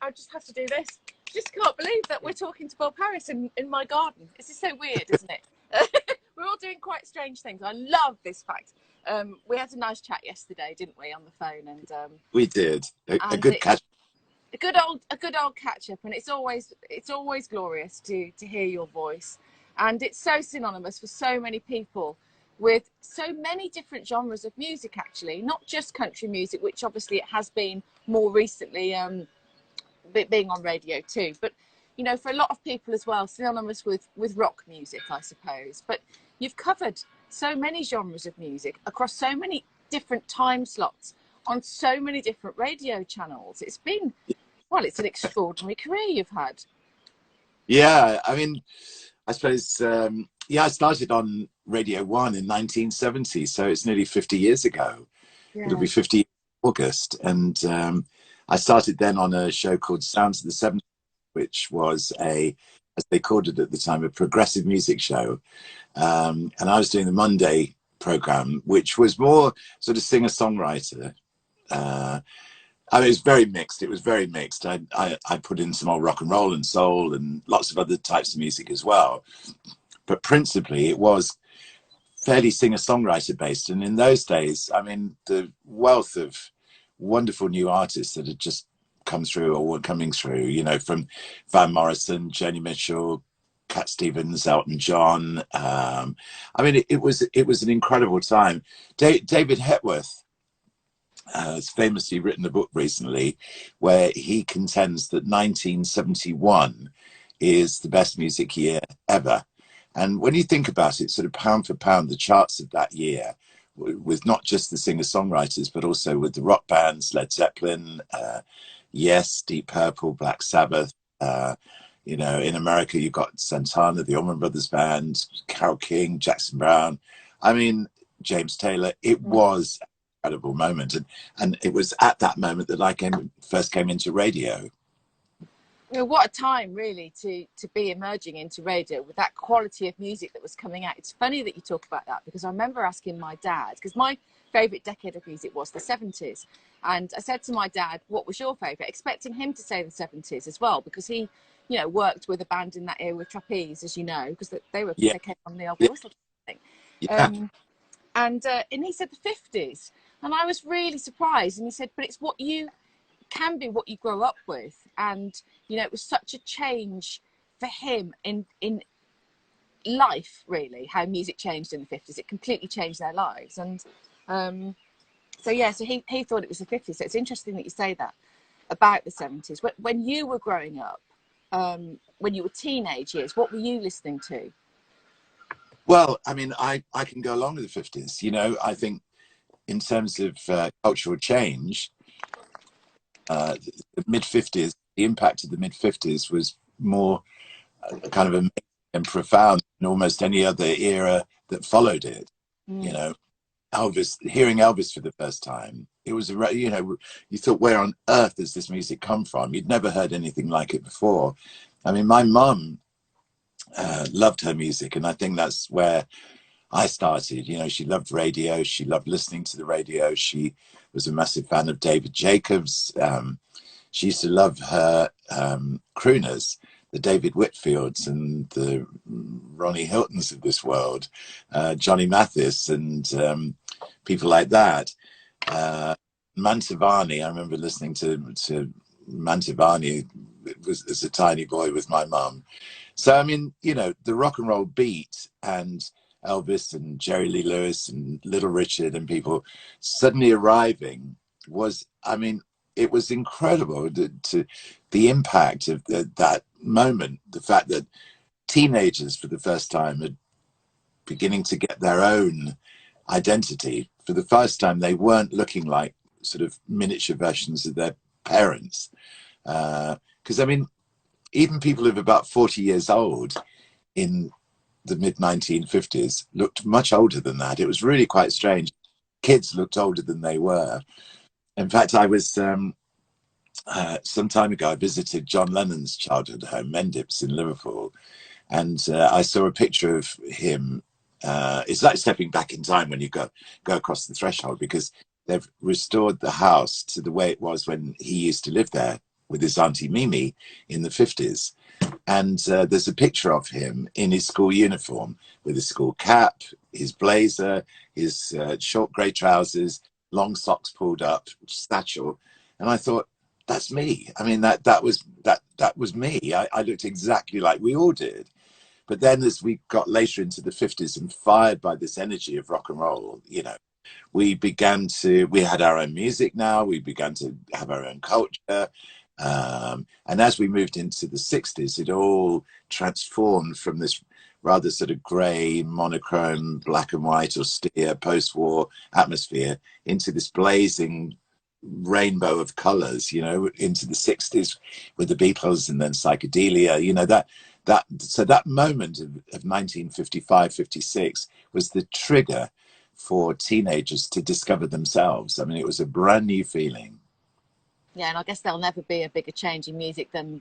I just have to do this. Just can't believe that we're talking to Bob Harris in my garden. This is so weird, isn't it? We're all doing quite strange things. I love this fact. We had a nice chat yesterday, didn't we, on the phone? And we did a good catch. A good old catch up, and it's always glorious to hear your voice, and it's so synonymous for so many people with so many different genres of music, actually, not just country music, which obviously it has been more recently, being on radio too, but you know, for a lot of people as well, synonymous with rock music, I suppose. But you've covered so many genres of music across so many different time slots on so many different radio channels. It's been, well, it's an extraordinary career you've had. Yeah, I mean, I suppose, I started on Radio 1 in 1970, so it's nearly 50 years ago. Yeah. It'll be 50 in August. And I started then on a show called Sounds of the 70s, which was as they called it at the time, a progressive music show. And I was doing the Monday program, which was more sort of singer-songwriter. I mean, it was very mixed. It was very mixed. I put in some old rock and roll and soul and lots of other types of music as well. But principally, it was fairly singer-songwriter based. And in those days, I mean, the wealth of wonderful new artists that had just come through or were coming through, you know, from Van Morrison, Joni Mitchell, Cat Stevens, Elton John. I mean, it was an incredible time. David Hepworth has famously written a book recently where he contends that 1971 is the best music year ever. And when you think about it, sort of pound for pound, the charts of that year, with not just the singer-songwriters, but also with the rock bands, Led Zeppelin, Yes, Deep Purple, Black Sabbath. You know, in America, you've got Santana, the Allman Brothers Band, Carole King, Jackson Browne. I mean, James Taylor. It was an incredible moment. And it was at that moment that I first came into radio. You know, what a time really to be emerging into radio with that quality of music that was coming out. It's funny that you talk about that, because I remember asking my dad, because my favourite decade of music was the 70s. And I said to my dad, what was your favourite? Expecting him to say the 70s as well, because he, you know, worked with a band in that era with Trapeze, as you know, because they came from the old whistle thing. And he said the 50s. And I was really surprised. And he said, but it's what you can be, what you grow up with. And you know, it was such a change for him in life, really, how music changed in the 50s. It completely changed their lives. And so he thought it was the 50s. So it's interesting that you say that about the 70s. When you were growing up, when you were teenage years, what were you listening to? Well, I mean, I can go along with the 50s. You know, I think in terms of cultural change, the mid-50s, the impact of the mid-50s was more kind of amazing and profound than almost any other era that followed it. You know, hearing Elvis for the first time, it was, you know, you thought, where on earth does this music come from? You'd never heard anything like it before. I mean, my mum loved her music, and I think that's where I started. You know, she loved radio. She loved listening to the radio. She was a massive fan of David Jacobs. She used to love her crooners, the David Whitfields and the Ronnie Hiltons of this world, Johnny Mathis and people like that. Mantovani, I remember listening to Mantovani as a tiny boy with my mum. So, I mean, you know, the rock and roll beat and Elvis and Jerry Lee Lewis and Little Richard and people suddenly arriving was, I mean, it was incredible to the impact of that moment. The fact that teenagers for the first time are beginning to get their own identity. For the first time, they weren't looking like sort of miniature versions of their parents. Because, I mean, even people who are about 40 years old in the mid-1950s looked much older than that. It was really quite strange. Kids looked older than they were. In fact, I was, some time ago, I visited John Lennon's childhood home, Mendips in Liverpool, and I saw a picture of him. It's like stepping back in time when you go across the threshold, because they've restored the house to the way it was when he used to live there with his auntie Mimi in the 50s. And there's a picture of him in his school uniform with his school cap, his blazer, his short grey trousers, long socks pulled up, satchel. And I thought, that's me. I mean, that was me. I looked exactly like we all did. But then as we got later into the 50s and fired by this energy of rock and roll, you know, we had our own music now. We began to have our own culture. And as we moved into the 60s, it all transformed from this rather sort of grey, monochrome, black and white, austere, post-war atmosphere into this blazing rainbow of colours, you know, into the 60s with the Beatles and then psychedelia, you know, so that moment of 1955, 56 was the trigger for teenagers to discover themselves. I mean, it was a brand new feeling. Yeah, and I guess there'll never be a bigger change in music than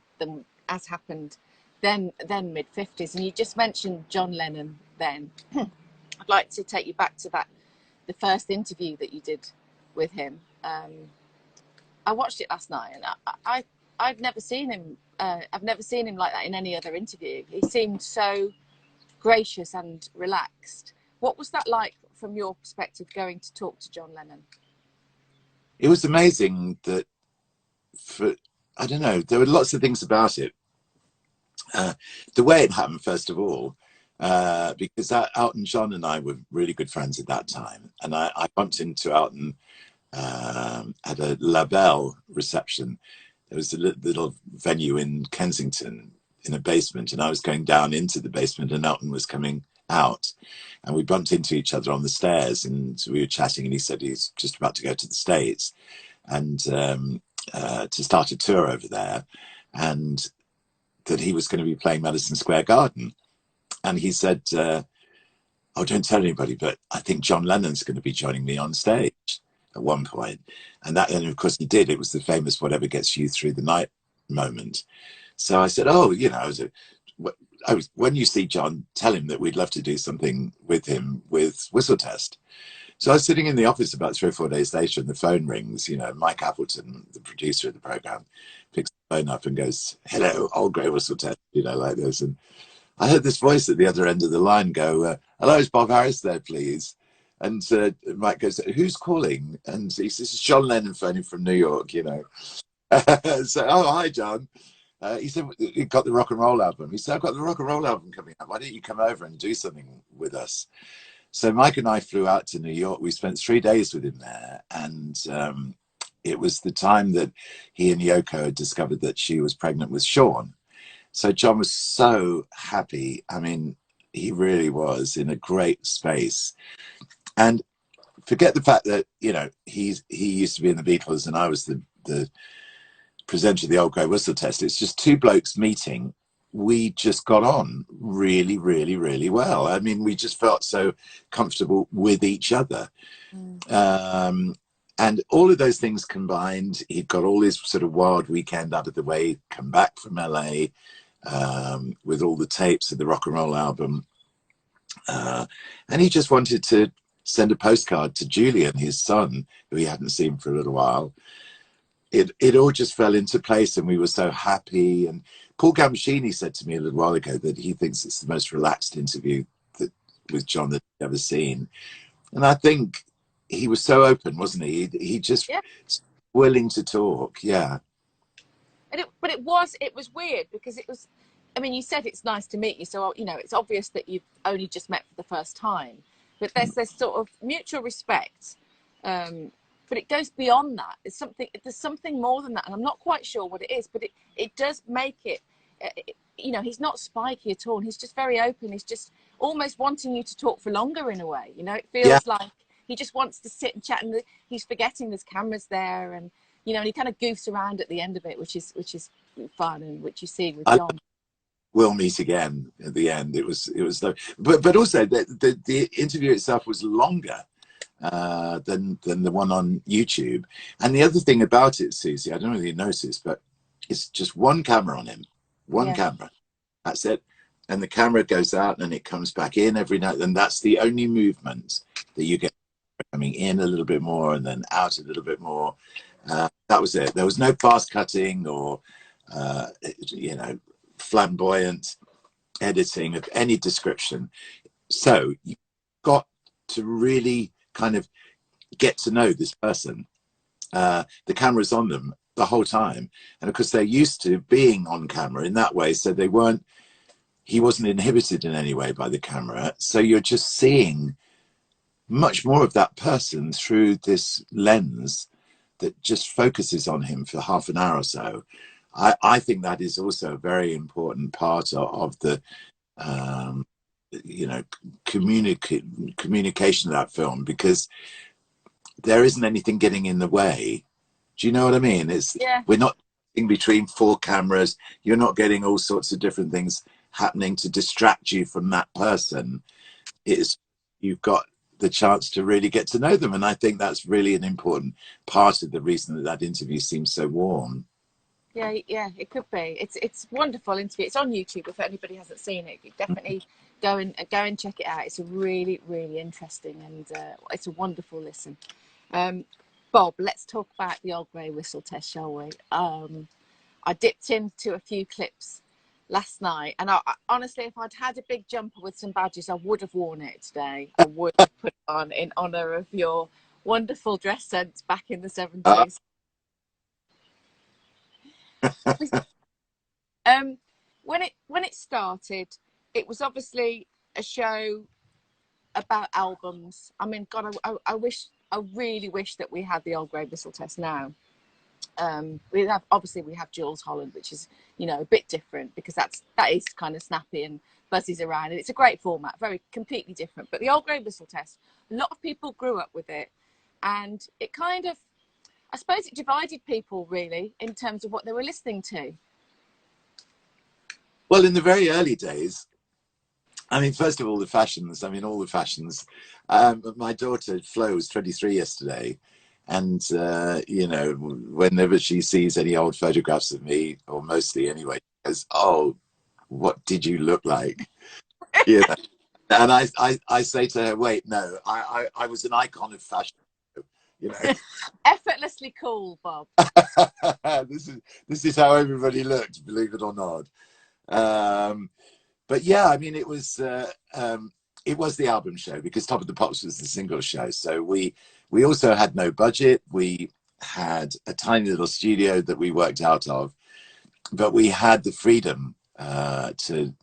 as happened then mid-50s. And you just mentioned John Lennon then. I'd like to take you back to the first interview that you did with him. I watched it last night, and I've never seen him. I've never seen him like that in any other interview. He seemed so gracious and relaxed. What was that like from your perspective, going to talk to John Lennon? It was amazing that, I don't know, there were lots of things about it. The way it happened, first of all, because Elton John and I were really good friends at that time, and I bumped into Elton at a La Belle reception. There was a little venue in Kensington in a basement, and I was going down into the basement, and Elton was coming out, and we bumped into each other on the stairs, and we were chatting, and he said he's just about to go to the States and to start a tour over there, and that he was going to be playing Madison Square Garden. And he said, oh, don't tell anybody, but I think John Lennon's going to be joining me on stage at one point. And of course he did. It was the famous whatever gets you through the night moment. So I said, oh, you know, when you see John, tell him that we'd love to do something with him with Whistle Test. So I was sitting in the office about 3 or 4 days later, and the phone rings. You know, Mike Appleton, the producer of the program, picks the phone up and goes, hello, old grey Whistle Test, you know, like this. And I heard this voice at the other end of the line go, hello, is Bob Harris there, please? And Mike goes, who's calling? And he says, it's John Lennon phoning from New York, you know. So, oh, hi, John. He said, he got the rock and roll album. He said, I've got the rock and roll album coming out. Why don't you come over and do something with us? So Mike and I flew out to New York. We spent 3 days with him there. And it was the time that he and Yoko had discovered that she was pregnant with Sean. So John was so happy. I mean, he really was in a great space. And forget the fact that, you know, he used to be in the Beatles and I was the presenter of the Old Grey Whistle Test. It's just two blokes meeting. We just got on really, really, really well. I mean, we just felt so comfortable with each other. And all of those things combined, he'd got all his sort of wild weekend out of the way, come back from LA with all the tapes of the rock and roll album. And he just wanted to send a postcard to Julian, his son, who he hadn't seen for a little while. It all just fell into place and we were so happy. And Paul Gamashini said to me a little while ago that he thinks it's the most relaxed interview with John that he's ever seen. And I think he was so open, wasn't he? He just willing to talk. Yeah. And it was weird because it was, I mean, you said it's nice to meet you. So, you know, it's obvious that you've only just met for the first time, but there's this sort of mutual respect. But it goes beyond that. There's something more than that. And I'm not quite sure what it is, but it does make it, you know, he's not spiky at all. He's just very open. He's just almost wanting you to talk for longer in a way. You know, it feels like he just wants to sit and chat and he's forgetting there's cameras there. And, you know, and he kind of goofs around at the end of it, which is fun and which you see with John. We'll meet again at the end. It was but also the interview itself was longer than the one on YouTube. And the other thing about it, Suzi, I don't know if you noticed, but it's just one camera on him, camera. That's it. And the camera goes out and it comes back in every night. And that's the only movement that you get, coming in a little bit more and then out a little bit more. That was it. There was no fast cutting or, you know, flamboyant editing of any description. So you got to really kind of get to know this person. The camera's on them the whole time, and of course they're used to being on camera in that way, so he wasn't inhibited in any way by the camera, so you're just seeing much more of that person through this lens that just focuses on him for half an hour or so. I think that is also a very important part of the you know, communication of that film, because there isn't anything getting in the way. Do you know what I mean? We're not in between four cameras. You're not getting all sorts of different things happening to distract you from that person. You've got the chance to really get to know them, and I think that's really an important part of the reason that interview seems so warm. Yeah, it could be. It's a wonderful interview. It's on YouTube if anybody hasn't seen it. You definitely go and check it out. It's a really, really interesting, and it's a wonderful listen. Bob, let's talk about the old grey whistle test, shall we? I dipped into a few clips last night, and I honestly, if I'd had a big jumper with some badges, I would have worn it today. I would have put it on in honour of your wonderful dress sense back in the 70s. When it started, it was obviously a show about albums. I mean, God, I really wish that we had the old grey whistle test now. We have Jules Holland, which is, you know, a bit different, because that is kind of snappy and buzzes around, and it's a great format, very completely different. But the old grey whistle test, a lot of people grew up with it, and it kind of, I suppose it divided people really in terms of what they were listening to. Well, in the very early days, I mean, first of all, the fashions. I mean, all the fashions. My daughter Flo was 23 yesterday, and you know, whenever she sees any old photographs of me, or mostly anyway, she goes, "Oh, what did you look like?" You know? And I say to her, "Wait, no, I was an icon of fashion." You know, effortlessly cool, Bob. this is how everybody looked, believe it or not. But yeah, I mean, it was the album show, because Top of the Pops was the single show. So we also had no budget. We had a tiny little studio that we worked out of, but we had the freedom to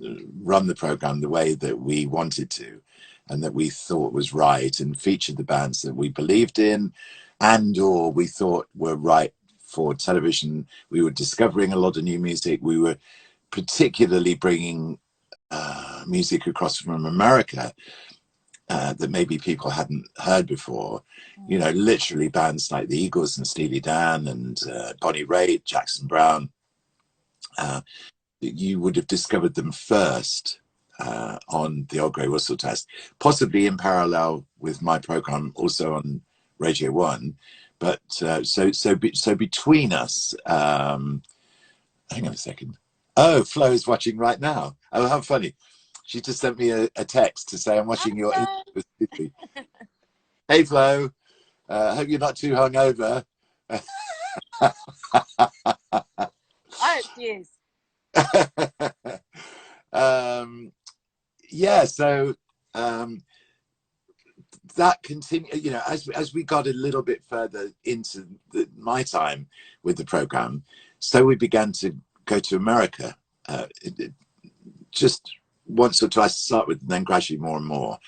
run the program the way that we wanted to, and that we thought was right, and featured the bands that we believed in and or we thought were right for television. We were discovering a lot of new music. We were particularly bringing music across from America that maybe people hadn't heard before. You know, literally bands like the Eagles and Steely Dan and Bonnie Raitt, Jackson Browne. You would have discovered them first on the Old Grey Whistle test, possibly in parallel with my program also on Radio 1. But so between us, hang on a second. Oh, Flo is watching right now. Oh, how funny. She just sent me a text to say, "I'm watching your interview." Hey, Flo. Hope you're not too hungover. I hope she is. Yeah, so that continued, you know, as we got a little bit further into my time with the program, so we began to go to America, just once or twice to start with, and then gradually more and more.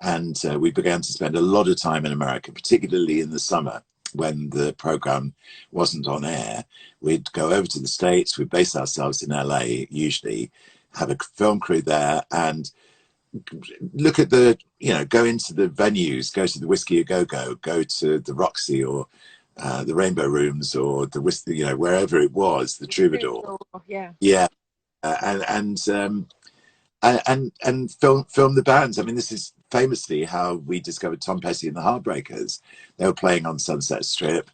And we began to spend a lot of time in America, particularly in the summer when the program wasn't on air. We'd go over to the States, we'd base ourselves in LA, usually have a film crew there, and look at the, you know, go into the venues, go to the Whiskey A Go Go, go to the Roxy or the Rainbow Rooms or the Whiskey, you know, wherever it was, the Troubadour. Yeah. And film the bands. I mean, this is famously how we discovered Tom Petty and the Heartbreakers. They were playing on Sunset Strip,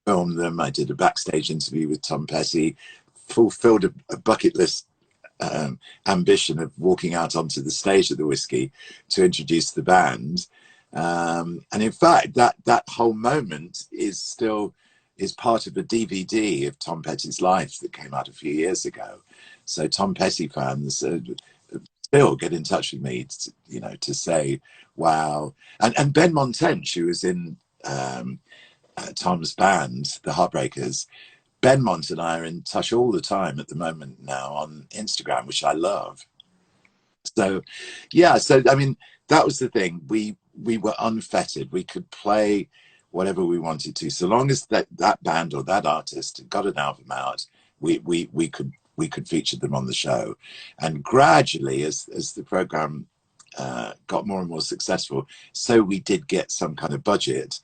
filmed them. I did a backstage interview with Tom Petty, fulfilled a bucket list ambition of walking out onto the stage at the Whiskey to introduce the band. And in fact, that whole moment is still is part of a DVD of Tom Petty's life that came out a few years ago. So Tom Petty fans still get in touch with me, to say, wow. And Ben Montench, who was in Tom's band, the Heartbreakers, Ben Mont and I are in touch all the time at the moment now on Instagram, which I love. So, yeah, I mean, that was the thing. We were unfettered. We could play whatever we wanted to, so long as that band or that artist got an album out, we could feature them on the show. And gradually, as the program got more and more successful, so we did get some kind of budget.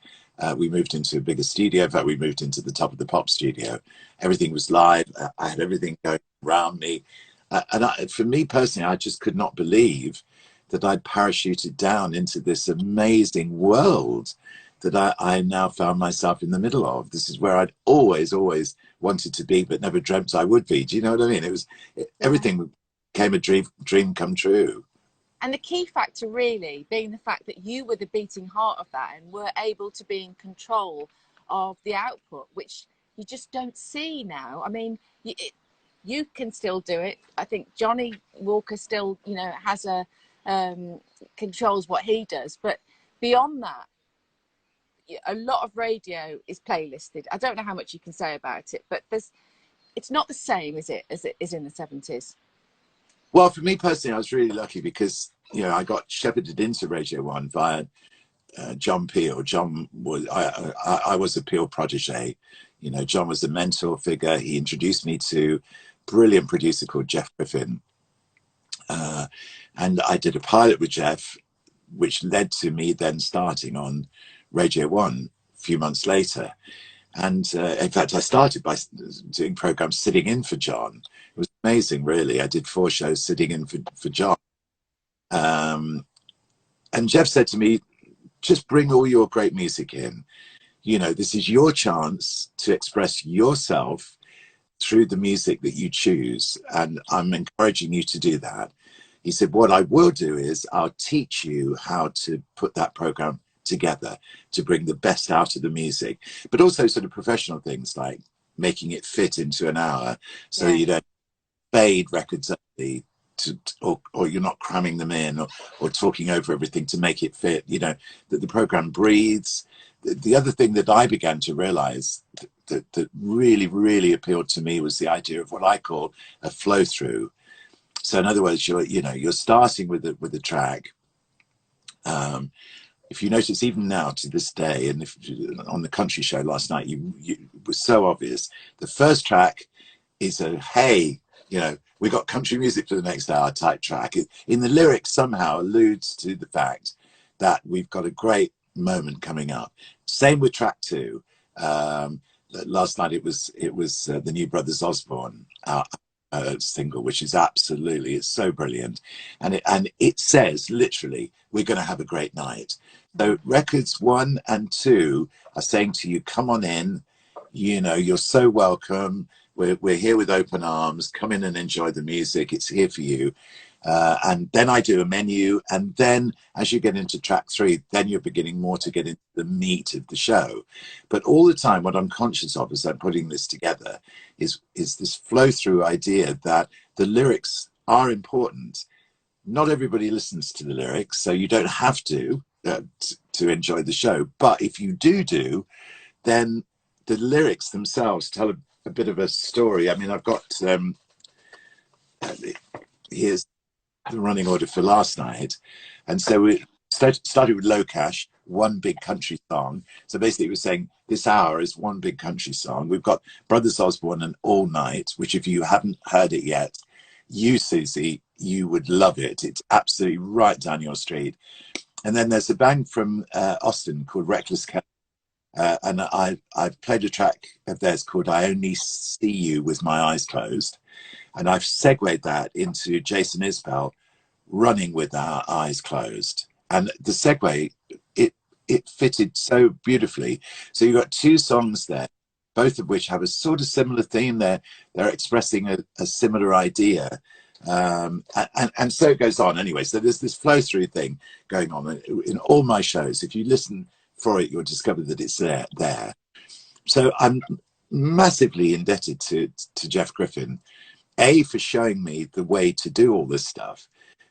We moved into a bigger studio. In fact, we moved into the Top of the Pop studio. Everything was live. I had everything going around me. For me personally, I just could not believe that I'd parachuted down into this amazing world that I now found myself in the middle of. This is where I'd always wanted to be, but never dreamt I would be. Do you know what I mean? Everything became a dream come true. And the key factor really being the fact that you were the beating heart of that and were able to be in control of the output, which you just don't see now. I mean, you can still do it. I think Johnny Walker still, has controls what he does. But beyond that, a lot of radio is playlisted. I don't know how much you can say about it, but it's not the same, is it, as it is in the 70s? Well, for me personally, I was really lucky because, I got shepherded into Radio 1 via John Peel. I was a Peel protege. John was a mentor figure. He introduced me to a brilliant producer called Jeff Griffin. And I did a pilot with Jeff, which led to me then starting on Radio 1 a few months later. And in fact, I started by doing programs sitting in for John. It was amazing, really. I did 4 shows sitting in for John. And Jeff said to me, just bring all your great music in. This is your chance to express yourself through the music that you choose. And I'm encouraging you to do that. He said, what I will do is I'll teach you how to put that program together to bring the best out of the music, but also sort of professional things like making it fit into an hour, so you don't fade records early, or you're not cramming them in or talking over everything to make it fit, that the program breathes. The other thing that I began to realize that really, really appealed to me was the idea of what I call a flow through. So in other words, you're starting with the track. If you notice, even now to this day, and on the country show last night, it was so obvious. The first track is a, hey, we got country music for the next hour type track. In the lyrics somehow alludes to the fact that we've got a great moment coming up. Same with track 2. Last night it was the new Brothers Osborne single, which is absolutely, it's so brilliant, and it says literally, we're going to have a great night. So records 1 and 2 are saying to you, come on in, you're so welcome. We're here with open arms. Come in and enjoy the music. It's here for you. And then I do a menu, and then as you get into track 3, then you're beginning more to get into the meat of the show. But all the time, what I'm conscious of as I'm putting this together is this flow through idea that the lyrics are important. Not everybody listens to the lyrics, so you don't have to enjoy the show. But if you do, then the lyrics themselves tell a bit of a story. I mean, I've got here's the running order for last night, and so we started with Low Cash, one big country song. So basically it was saying this hour is one big country song. We've got Brothers Osborne and All Night, which if you haven't heard it yet, Suzi, you would love it. It's absolutely right down your street. And then there's a band from Austin called Reckless Kelly, and I've played a track of theirs called I Only See You With My Eyes Closed, and I've segued that into Jason Isbell, Running With Our Eyes Closed. And the segue, it fitted so beautifully. So you've got 2 songs there, both of which have a sort of similar theme. They're expressing a similar idea. And so it goes on anyway. So there's this flow through thing going on in all my shows. If you listen for it, you'll discover that it's there. So I'm massively indebted to Jeff Griffin, A, for showing me the way to do all this stuff,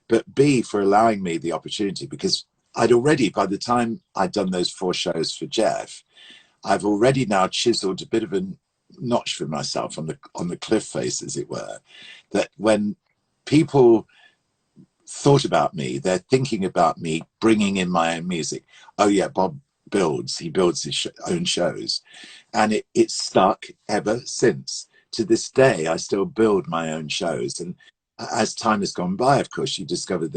but B, for allowing me the opportunity, because I'd already, by the time I'd done those 4 shows for Jeff, I've already now chiseled a bit of a notch for myself on the cliff face, as it were, that when people thought about me, they're thinking about me bringing in my own music. Oh yeah, Bob he builds his own shows, and it's stuck ever since. To this day, I still build my own shows, and as time has gone by, of course, you discover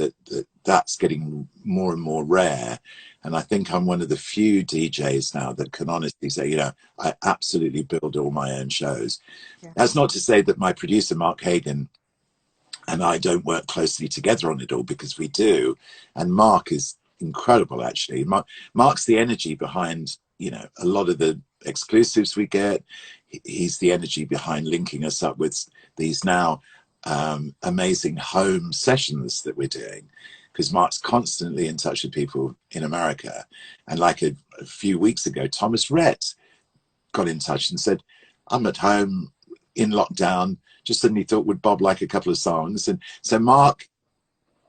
that's getting more and more rare. And I think I'm one of the few DJs now that can honestly say, you know, I absolutely build all my own shows. Yeah. That's not to say that my producer, Mark Hagan, and I don't work closely together on it all, because we do. And Mark is incredible, actually. Mark's the energy behind, you know, a lot of the exclusives we get. He's the energy behind linking us up with these now amazing home sessions that we're doing, because Mark's constantly in touch with people in America. And like a few weeks ago, Thomas Rhett got in touch and said, I'm at home in lockdown, just suddenly thought, would Bob like a couple of songs? And so Mark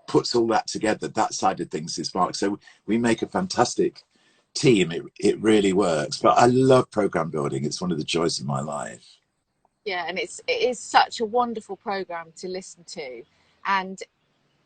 puts all that together. That side of things is Mark. So we make a fantastic team. It really works. But I love program building. It's one of the joys of my life. Yeah, and it is such a wonderful program to listen to, and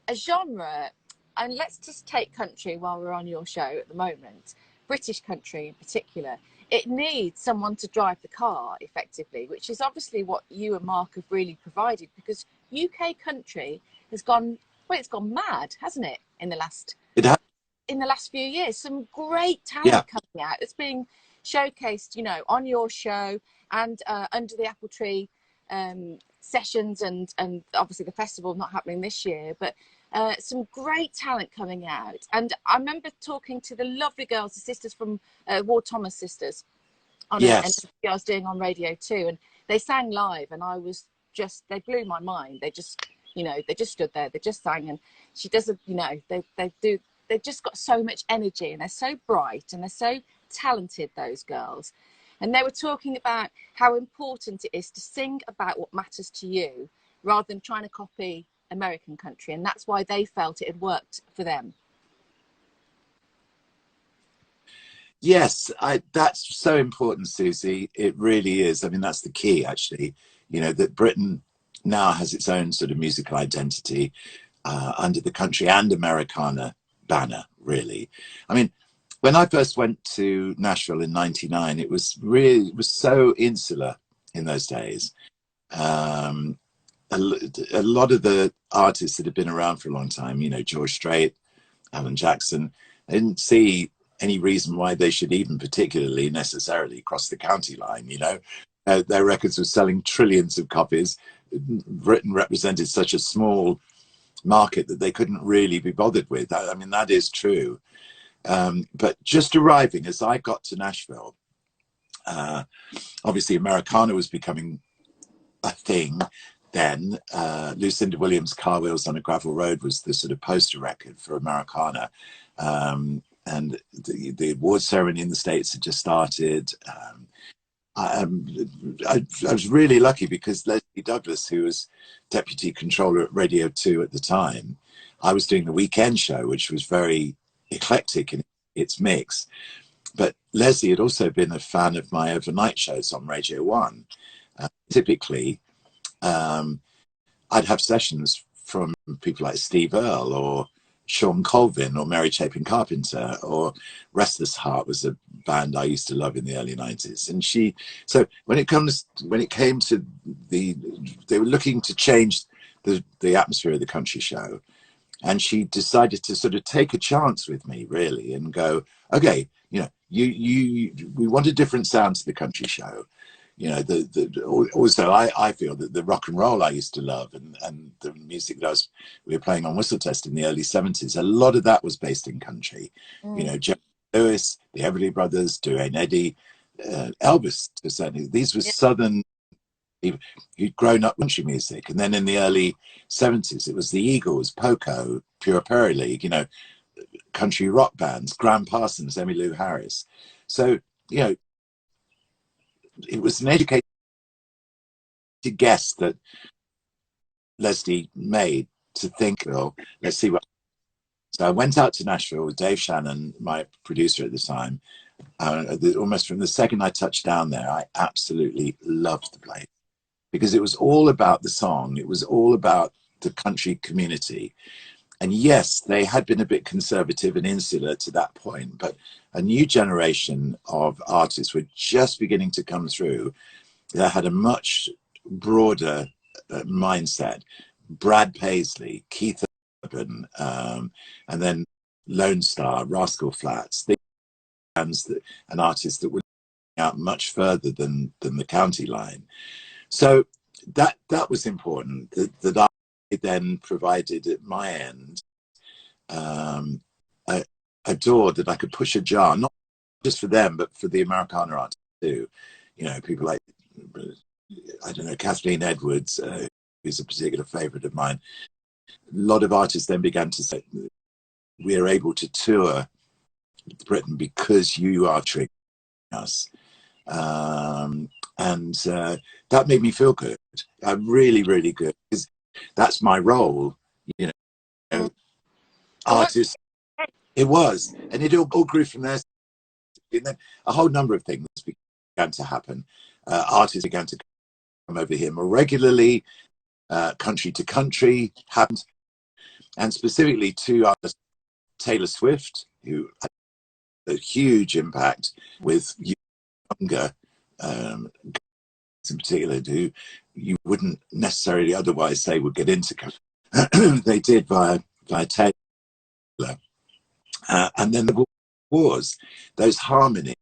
a genre. And let's just take country while we're on your show at the moment, British country in particular. It needs someone to drive the car effectively, which is obviously what you and Mark have really provided, because UK country has gone, well, it's gone mad, hasn't it, in the last few years. Some great talent coming out. It's being showcased, you know, on your show and under the apple tree sessions, and obviously the festival not happening this year, but some great talent coming out. And I remember talking to the lovely girls, the sisters from Ward Thomas sisters, on an interview I was doing on Radio 2, and they sang live, and I was just, they blew my mind. They just, you know, they just stood there, they just sang, and she doesn't, you know, they've just got so much energy, and they're so bright, and they're so talented, those girls. And they were talking about how important it is to sing about what matters to you rather than trying to copy American country, and that's why they felt it had worked for them. Yes, that's so important, Susie. It really is. I mean, that's the key, actually. You know, that Britain now has its own sort of musical identity under the country and Americana banner, really. I mean, when I first went to Nashville in '99, it was so insular in those days. A lot of the artists that have been around for a long time, you know, George Strait, Alan Jackson, I didn't see any reason why they should even particularly necessarily cross the county line, you know. Their records were selling trillions of copies. Britain represented such a small market that they couldn't really be bothered with. I mean, that is true. But just arriving, as I got to Nashville, obviously Americana was becoming a thing then. Lucinda Williams' Car Wheels on a Gravel Road was the sort of poster record for Americana. And the award ceremony in the States had just started. I was really lucky because Leslie Douglas, who was deputy controller at Radio 2 at the time, I was doing the weekend show, which was very eclectic in its mix. But Leslie had also been a fan of my overnight shows on Radio 1. Typically, I'd have sessions from people like Steve Earle or Sean Colvin or Mary Chapin Carpenter, or Restless Heart was a band I used to love in the early 90s. And so when it came to they were looking to change the atmosphere of the country show. And she decided to sort of take a chance with me, really, and go, okay, you know, we want a different sound to the country show. You know, also I feel that the rock and roll I used to love and the music that we were playing on Whistle Test in the early 70s, a lot of that was based in country. You know, Jerry Lewis, the Everly Brothers, Duane Eddy, Elvis, to certainly. These were Southern people who'd grown up country music. And then in the early 70s, it was the Eagles, Poco, Pure Prairie League, you know, country rock bands, Graham Parsons, Emmylou Harris. So, you know, it was an educated guess that Leslie made to think, oh, let's see what. So I went out to Nashville with Dave Shannon, my producer at the time. Almost from the second I touched down there, I absolutely loved the place because it was all about the song. It was all about the country community. And yes, they had been a bit conservative and insular to that point, but a new generation of artists were just beginning to come through that had a much broader mindset. Brad Paisley, Keith Urban, and then Lone Star, Rascal Flatts, the bands that, and artists that were out much further than the county line. So that was important, that I then provided at my end a door that I could push ajar, not just for them, but for the Americana artists too. You know, people like, I don't know, Kathleen Edwards, who's a particular favorite of mine. A lot of artists then began to say, we are able to tour Britain because you are triggering us. And that made me feel good. Really, really good. Because that's my role, you know, artists. It was. And it all grew from there. And then a whole number of things began to happen. Artists began to come over here more regularly. Country to country happened. And specifically to Taylor Swift, who had a huge impact with younger, in particular, who you wouldn't necessarily otherwise say would get into country. They did via Taylor. And then the wars, those harmonies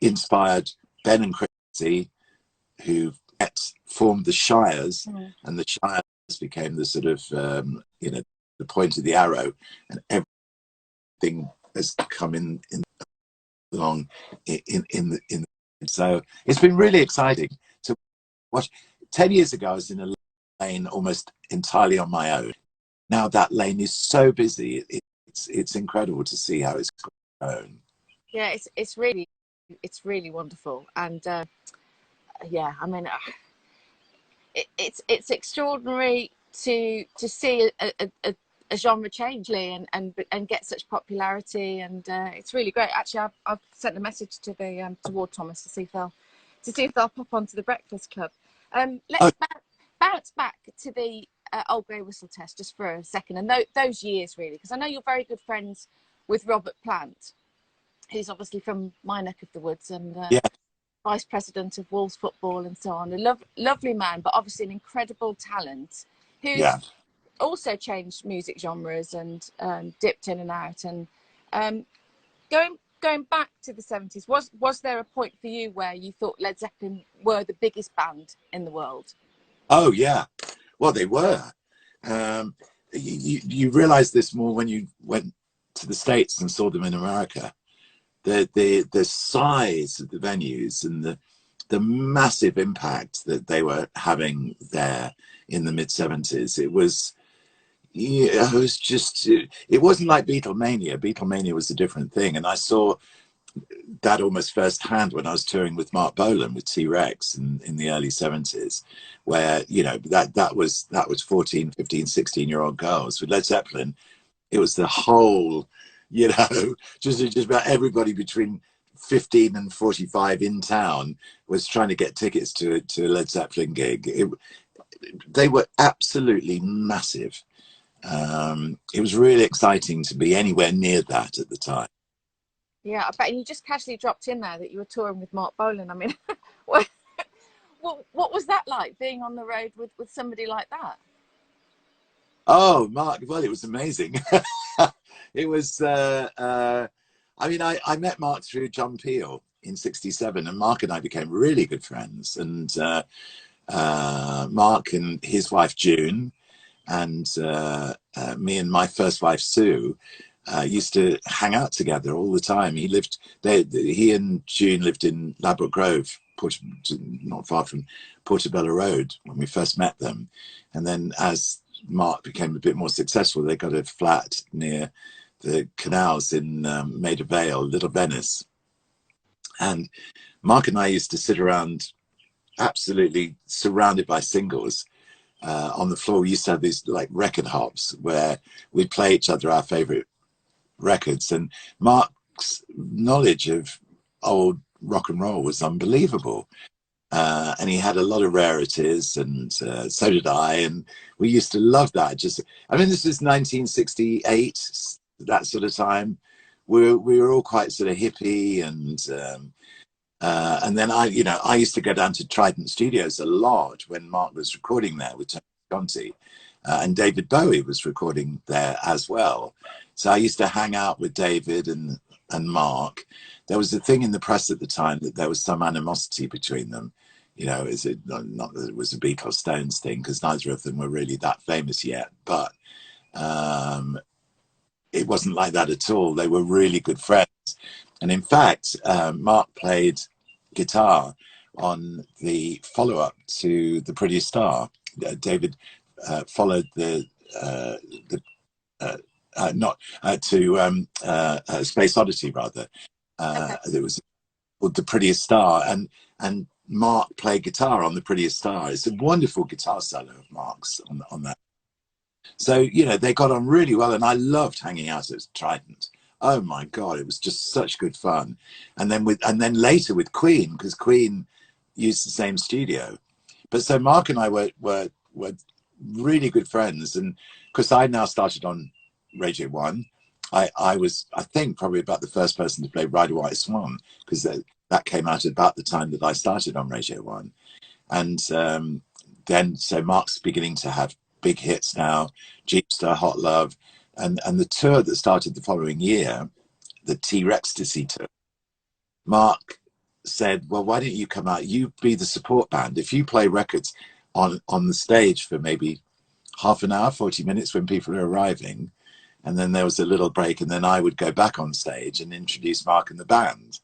inspired Ben and Chrissy, who formed the Shires, and the Shires became the sort of, you know, the point of the arrow, and everything has come in along in so it's been really exciting to watch. 10 years ago, I was in a lane almost entirely on my own. Now that lane is so busy. It's incredible to see how it's grown. Yeah, it's really wonderful, and yeah, I mean, it's extraordinary to see a genre change, Lee, and get such popularity, and it's really great. Actually, I've sent a message to the to Ward Thomas to see if they'll pop onto the Breakfast Club. Let's bounce back to the Old Grey Whistle Test just for a second, and those years really, because I know you're very good friends with Robert Plant, who's obviously from my neck of the woods, and yeah. Vice President of Wolves Football and so on. A lovely man, but obviously an incredible talent who's also changed music genres and dipped in and out. And going back to the 70s, was there a point for you where you thought Led Zeppelin were the biggest band in the world? Oh yeah, well they were. You realize this more when you went to the States and saw them in America. The size of the venues and the massive impact that they were having there in the mid-70s. It was just, it wasn't like Beatlemania. Beatlemania was a different thing. And I saw that almost firsthand when I was touring with Marc Bolan with T-Rex in the early 70s, where, you know, that was 14, 15, 16-year-old girls. With Led Zeppelin, it was the whole, you know, just about everybody between 15 and 45 in town was trying to get tickets to a Led Zeppelin gig. They were absolutely massive. It was really exciting to be anywhere near that at the time. Yeah, I bet. And you just casually dropped in there that you were touring with Marc Bolan. I mean, what was that like, being on the road with somebody like that? Oh, Mark, well, it was amazing. It was, I mean, I met Mark through John Peel in '67, and Mark and I became really good friends. And Mark and his wife, June, and me and my first wife, Sue, used to hang out together all the time. He and June lived in Ladbroke Grove, not far from Portobello Road when we first met them. And then as Mark became a bit more successful, they got a flat near the canals in Maida Vale, Little Venice. And Mark and I used to sit around absolutely surrounded by singles on the floor. We used to have these like record hops where we'd play each other our favorite records, and Mark's knowledge of old rock and roll was unbelievable. And he had a lot of rarities, and so did I, and we used to love that. Just, I mean, this was 1968, that sort of time. We were all quite sort of hippie, and then I used to go down to Trident Studios a lot when Mark was recording there with Tony Conti, and David Bowie was recording there as well. So I used to hang out with David and Mark. There was a thing in the press at the time that there was some animosity between them. You know, is it not that it was a Beatles Stones thing, because neither of them were really that famous yet, but it wasn't like that at all. They were really good friends. And in fact, Mark played guitar on the follow-up to The Prettiest Star. David followed Space Oddity, rather. It was called The Prettiest Star, and Mark played guitar on The Prettiest Star. It's a wonderful guitar solo of Mark's on that. So, you know, they got on really well, and I loved hanging out at Trident. Oh my God, it was just such good fun. And then later with Queen, because Queen used the same studio. But so Mark and I were really good friends, and because I now started on Radio 1, I was, I think, probably about the first person to play Ride a White Swan, because that came out at about the time that I started on Radio 1. And then so Mark's beginning to have big hits now, Jeepster, Hot Love, and the tour that started the following year, the T-Rextasy tour. Mark said, well, why don't you come out, you be the support band. If you play records on the stage for maybe half an hour, 40 minutes when people are arriving, and then there was a little break, and then I would go back on stage and introduce Mark and the band.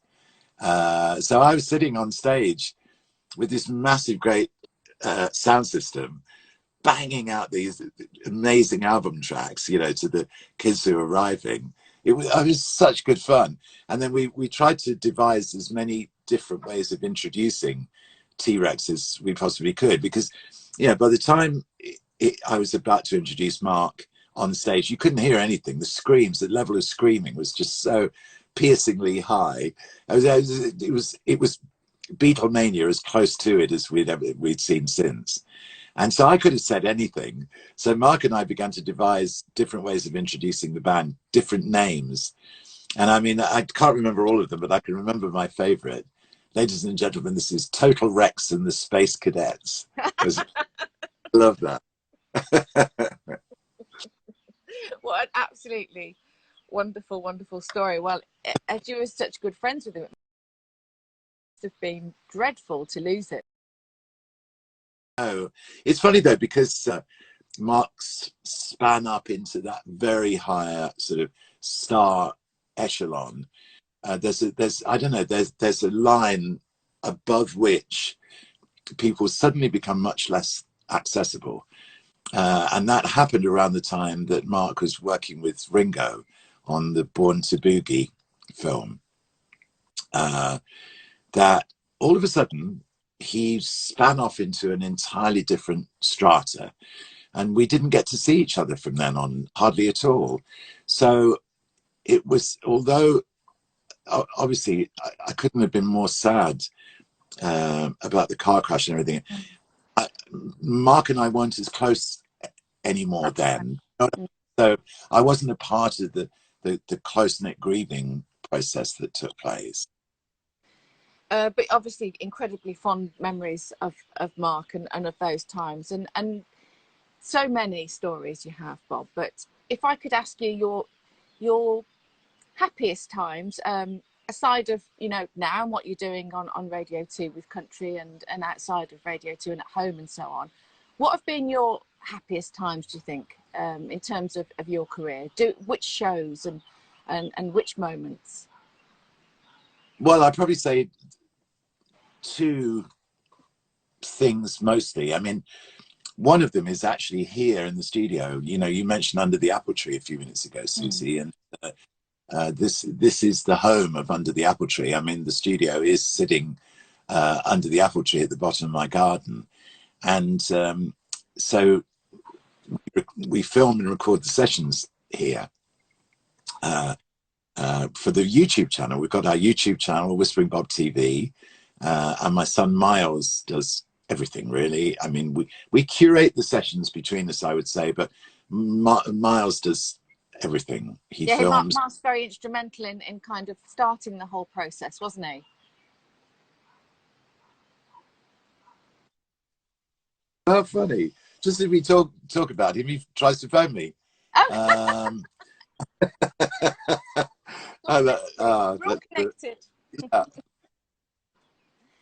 So I was sitting on stage with this massive, great sound system, banging out these amazing album tracks, you know, to the kids who were arriving. It was such good fun. And then we tried to devise as many different ways of introducing T-Rex as we possibly could, because, you know, by the time I was about to introduce Mark on stage, you couldn't hear anything. The screams, the level of screaming was just so piercingly high. It was Beatlemania, as close to it as we'd seen since. And so I could have said anything. So Mark and I began to devise different ways of introducing the band, different names. And I mean, I can't remember all of them, but I can remember my favorite. Ladies and gentlemen, this is Total Rex and the Space Cadets. I love that. What an absolutely wonderful, wonderful story. Well, as you were such good friends with him, it must have been dreadful to lose it. Oh, it's funny though, because Mark's span up into that very higher sort of star echelon. There's a line above which people suddenly become much less accessible. And that happened around the time that Mark was working with Ringo on the Born to Boogie film. That all of a sudden he span off into an entirely different strata, and we didn't get to see each other from then on, hardly at all. So it was, although obviously I couldn't have been more sad about the car crash and everything. Mark and I weren't as close anymore then. So I wasn't a part of the close-knit grieving process that took place. But obviously incredibly fond memories of Mark and of those times, and so many stories you have, Bob. But if I could ask you your happiest times, aside of, you know, now and what you're doing on Radio 2 with country and outside of Radio 2 and at home and so on, what have been your happiest times, do you think, in terms of your career? Which shows and which moments? Well, I'd probably say two things mostly. I mean, one of them is actually here in the studio. You know, you mentioned Under the Apple Tree a few minutes ago, Suzi, and this is the home of Under the Apple Tree. I mean, the studio is sitting under the apple tree at the bottom of my garden. And so we film and record the sessions here for the YouTube channel. We've got our YouTube channel, Whispering Bob TV, and my son Miles does everything, really. I mean, we curate the sessions between us, I would say, but Miles does everything. He films. Mark's very instrumental in kind of starting the whole process, wasn't he? How funny. Just as we talk about him, he tries to phone me. Oh. Connected. Yeah.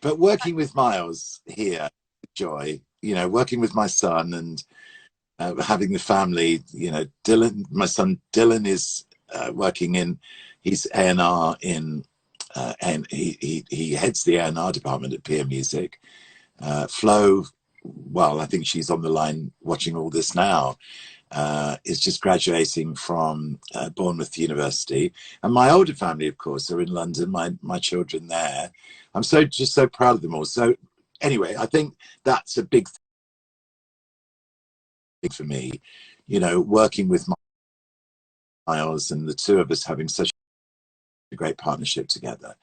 But working with Miles here, joy, you know, working with my son and having the family, you know, Dylan, my son Dylan is working he's A&R in, and he heads the A&R department at Peer Music. Flo, well, I think she's on the line watching all this now, is just graduating from Bournemouth University. And my older family, of course, are in London, my children there. I'm just so proud of them all. So anyway, I think that's a big thing for me, you know, working with Miles and the two of us having such a great partnership together.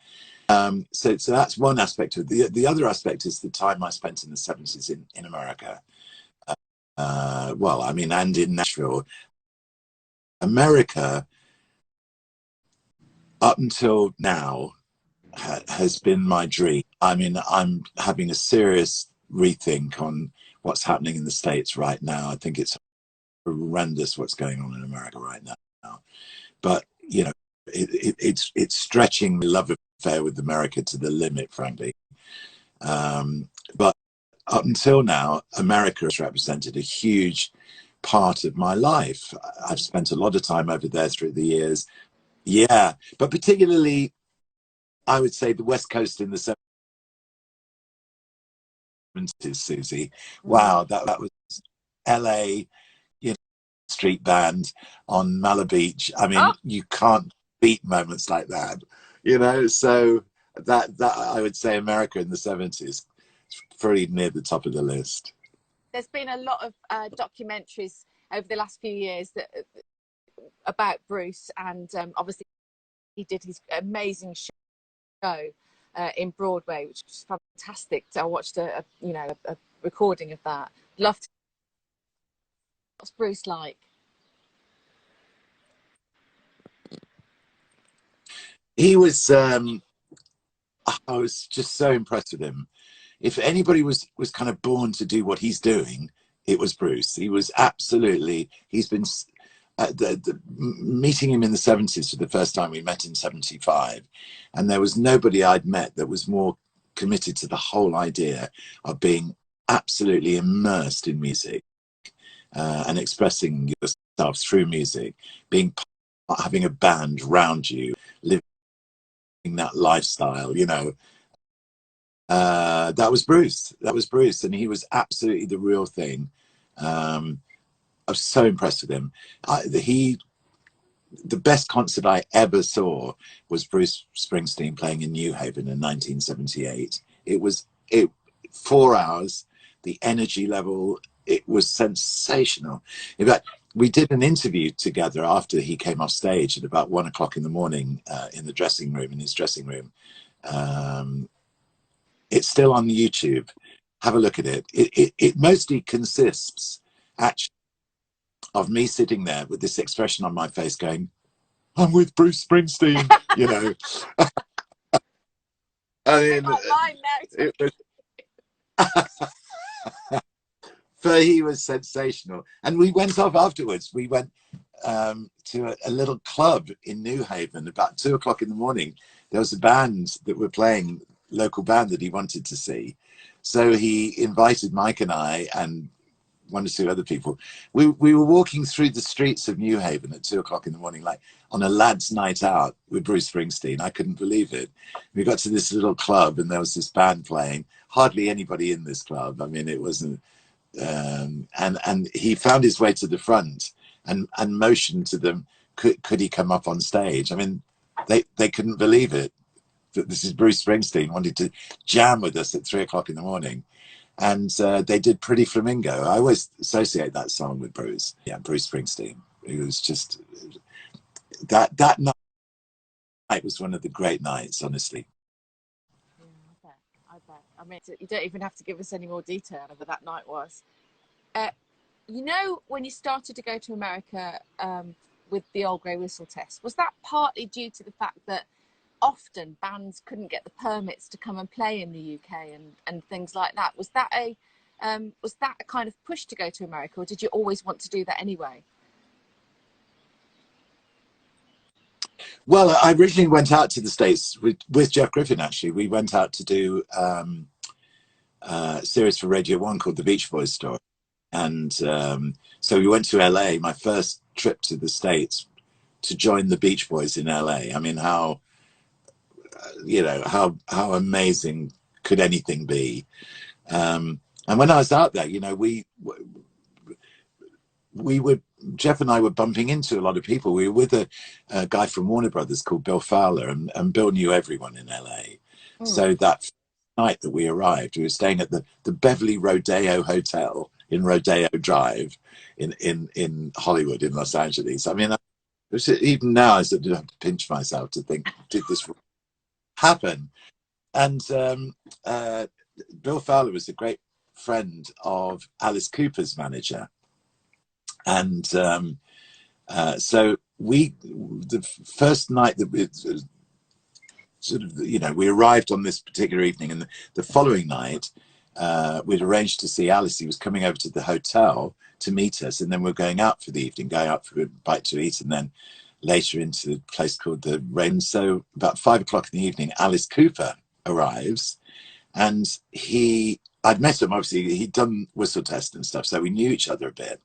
So that's one aspect of it. The other aspect is the time I spent in the 70s in America. Well, I mean, and in Nashville. America, up until now, has been my dream. I mean, I'm having a serious rethink on what's happening in the States right now. I think it's horrendous what's going on in America right now. But, you know, it's stretching my love affair with America to the limit, frankly. But up until now, America has represented a huge part of my life. I've spent a lot of time over there through the years. Yeah, but particularly, I would say the West Coast in the 70s, Suzi. Wow, that was LA, you know, street band on Malibu Beach. I mean, you can't beat moments like that, you know. So that I would say America in the 70s is pretty near the top of the list. There's been a lot of documentaries over the last few years about Bruce, and obviously he did his amazing show in Broadway, which was fantastic. So I watched a recording of that. Loved it. What's Bruce like? He was I was just so impressed with him. If anybody was kind of born to do what he's doing, it was Bruce. He was absolutely, he's been meeting him in the 70s for the first time. We met in 75, and there was nobody I'd met that was more committed to the whole idea of being absolutely immersed in music and expressing yourself through music, having a band round you, living that lifestyle, you know. That was Bruce, and he was absolutely the real thing. I was so impressed with him. The best concert I ever saw was Bruce Springsteen playing in New Haven in 1978. It was 4 hours, the energy level, it was sensational. In fact, we did an interview together after he came off stage at about 1 o'clock in the morning in his dressing room. It's still on YouTube. Have a look at it. It mostly consists actually of me sitting there with this expression on my face going, I'm with Bruce Springsteen, you know. I mean, but he was sensational. And we went off afterwards. We went to a little club in New Haven about 2 o'clock in the morning. There was a band that were playing, local band that he wanted to see. So he invited Mike and I and 1 or 2 other people. We were walking through the streets of New Haven at 2 o'clock in the morning, like on a lad's night out with Bruce Springsteen. I couldn't believe it. We got to this little club and there was this band playing. Hardly anybody in this club. I mean, it wasn't. And he found his way to the front and motioned to them. Could he come up on stage? I mean, they couldn't believe it. this is Bruce Springsteen, wanted to jam with us at 3 o'clock in the morning. And they did Pretty Flamingo. I always associate that song with Bruce. Yeah, Bruce Springsteen. It was just that night was one of the great nights, honestly. Yeah, I bet. I mean, you don't even have to give us any more detail of what that night was. You know, when you started to go to America with the Old Grey Whistle test, was that partly due to the fact that often bands couldn't get the permits to come and play in the UK and things like that? Was that a kind of push to go to America, or did you always want to do that anyway? Well, I originally went out to the States with Jeff Griffin, actually. We went out to do a series for Radio 1 called The Beach Boys Story. And so we went to LA, my first trip to the States, to join the Beach Boys in LA. I mean, how amazing could anything be? And when I was out there, you know, we were, Jeff and I were bumping into a lot of people. We were with a guy from Warner Brothers called Bill Fowler, and Bill knew everyone in LA. So that night that we arrived, we were staying at the Beverly Rodeo Hotel in Rodeo Drive in Hollywood, in Los Angeles. I mean, even now I sort of have to pinch myself to think, did this happen? And Bill Fowler was a great friend of Alice Cooper's manager. And so the first night that we sort of, you know, we arrived on this particular evening, and the following night we'd arranged to see Alice. He was coming over to the hotel to meet us, and then we're going out for the evening, going out for a bite to eat, and then later into a place called the Rain. So about 5 o'clock in the evening, Alice Cooper arrives, and I'd met him, obviously, he'd done Whistle Test and stuff, so we knew each other a bit.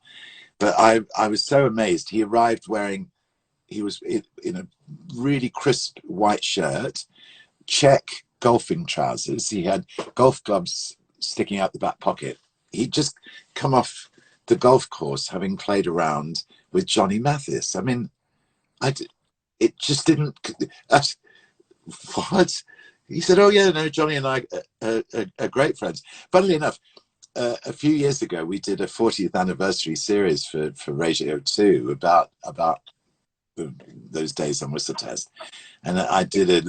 But I was so amazed. He arrived he was in a really crisp white shirt, check golfing trousers. He had golf clubs sticking out the back pocket. He'd just come off the golf course having played around with Johnny Mathis. I mean, it just didn't. What? He said, "Oh yeah, no, Johnny and I are great friends." Funnily enough, a few years ago, we did a 40th anniversary series for Radio 2 about those days on Whistle Test, and I did a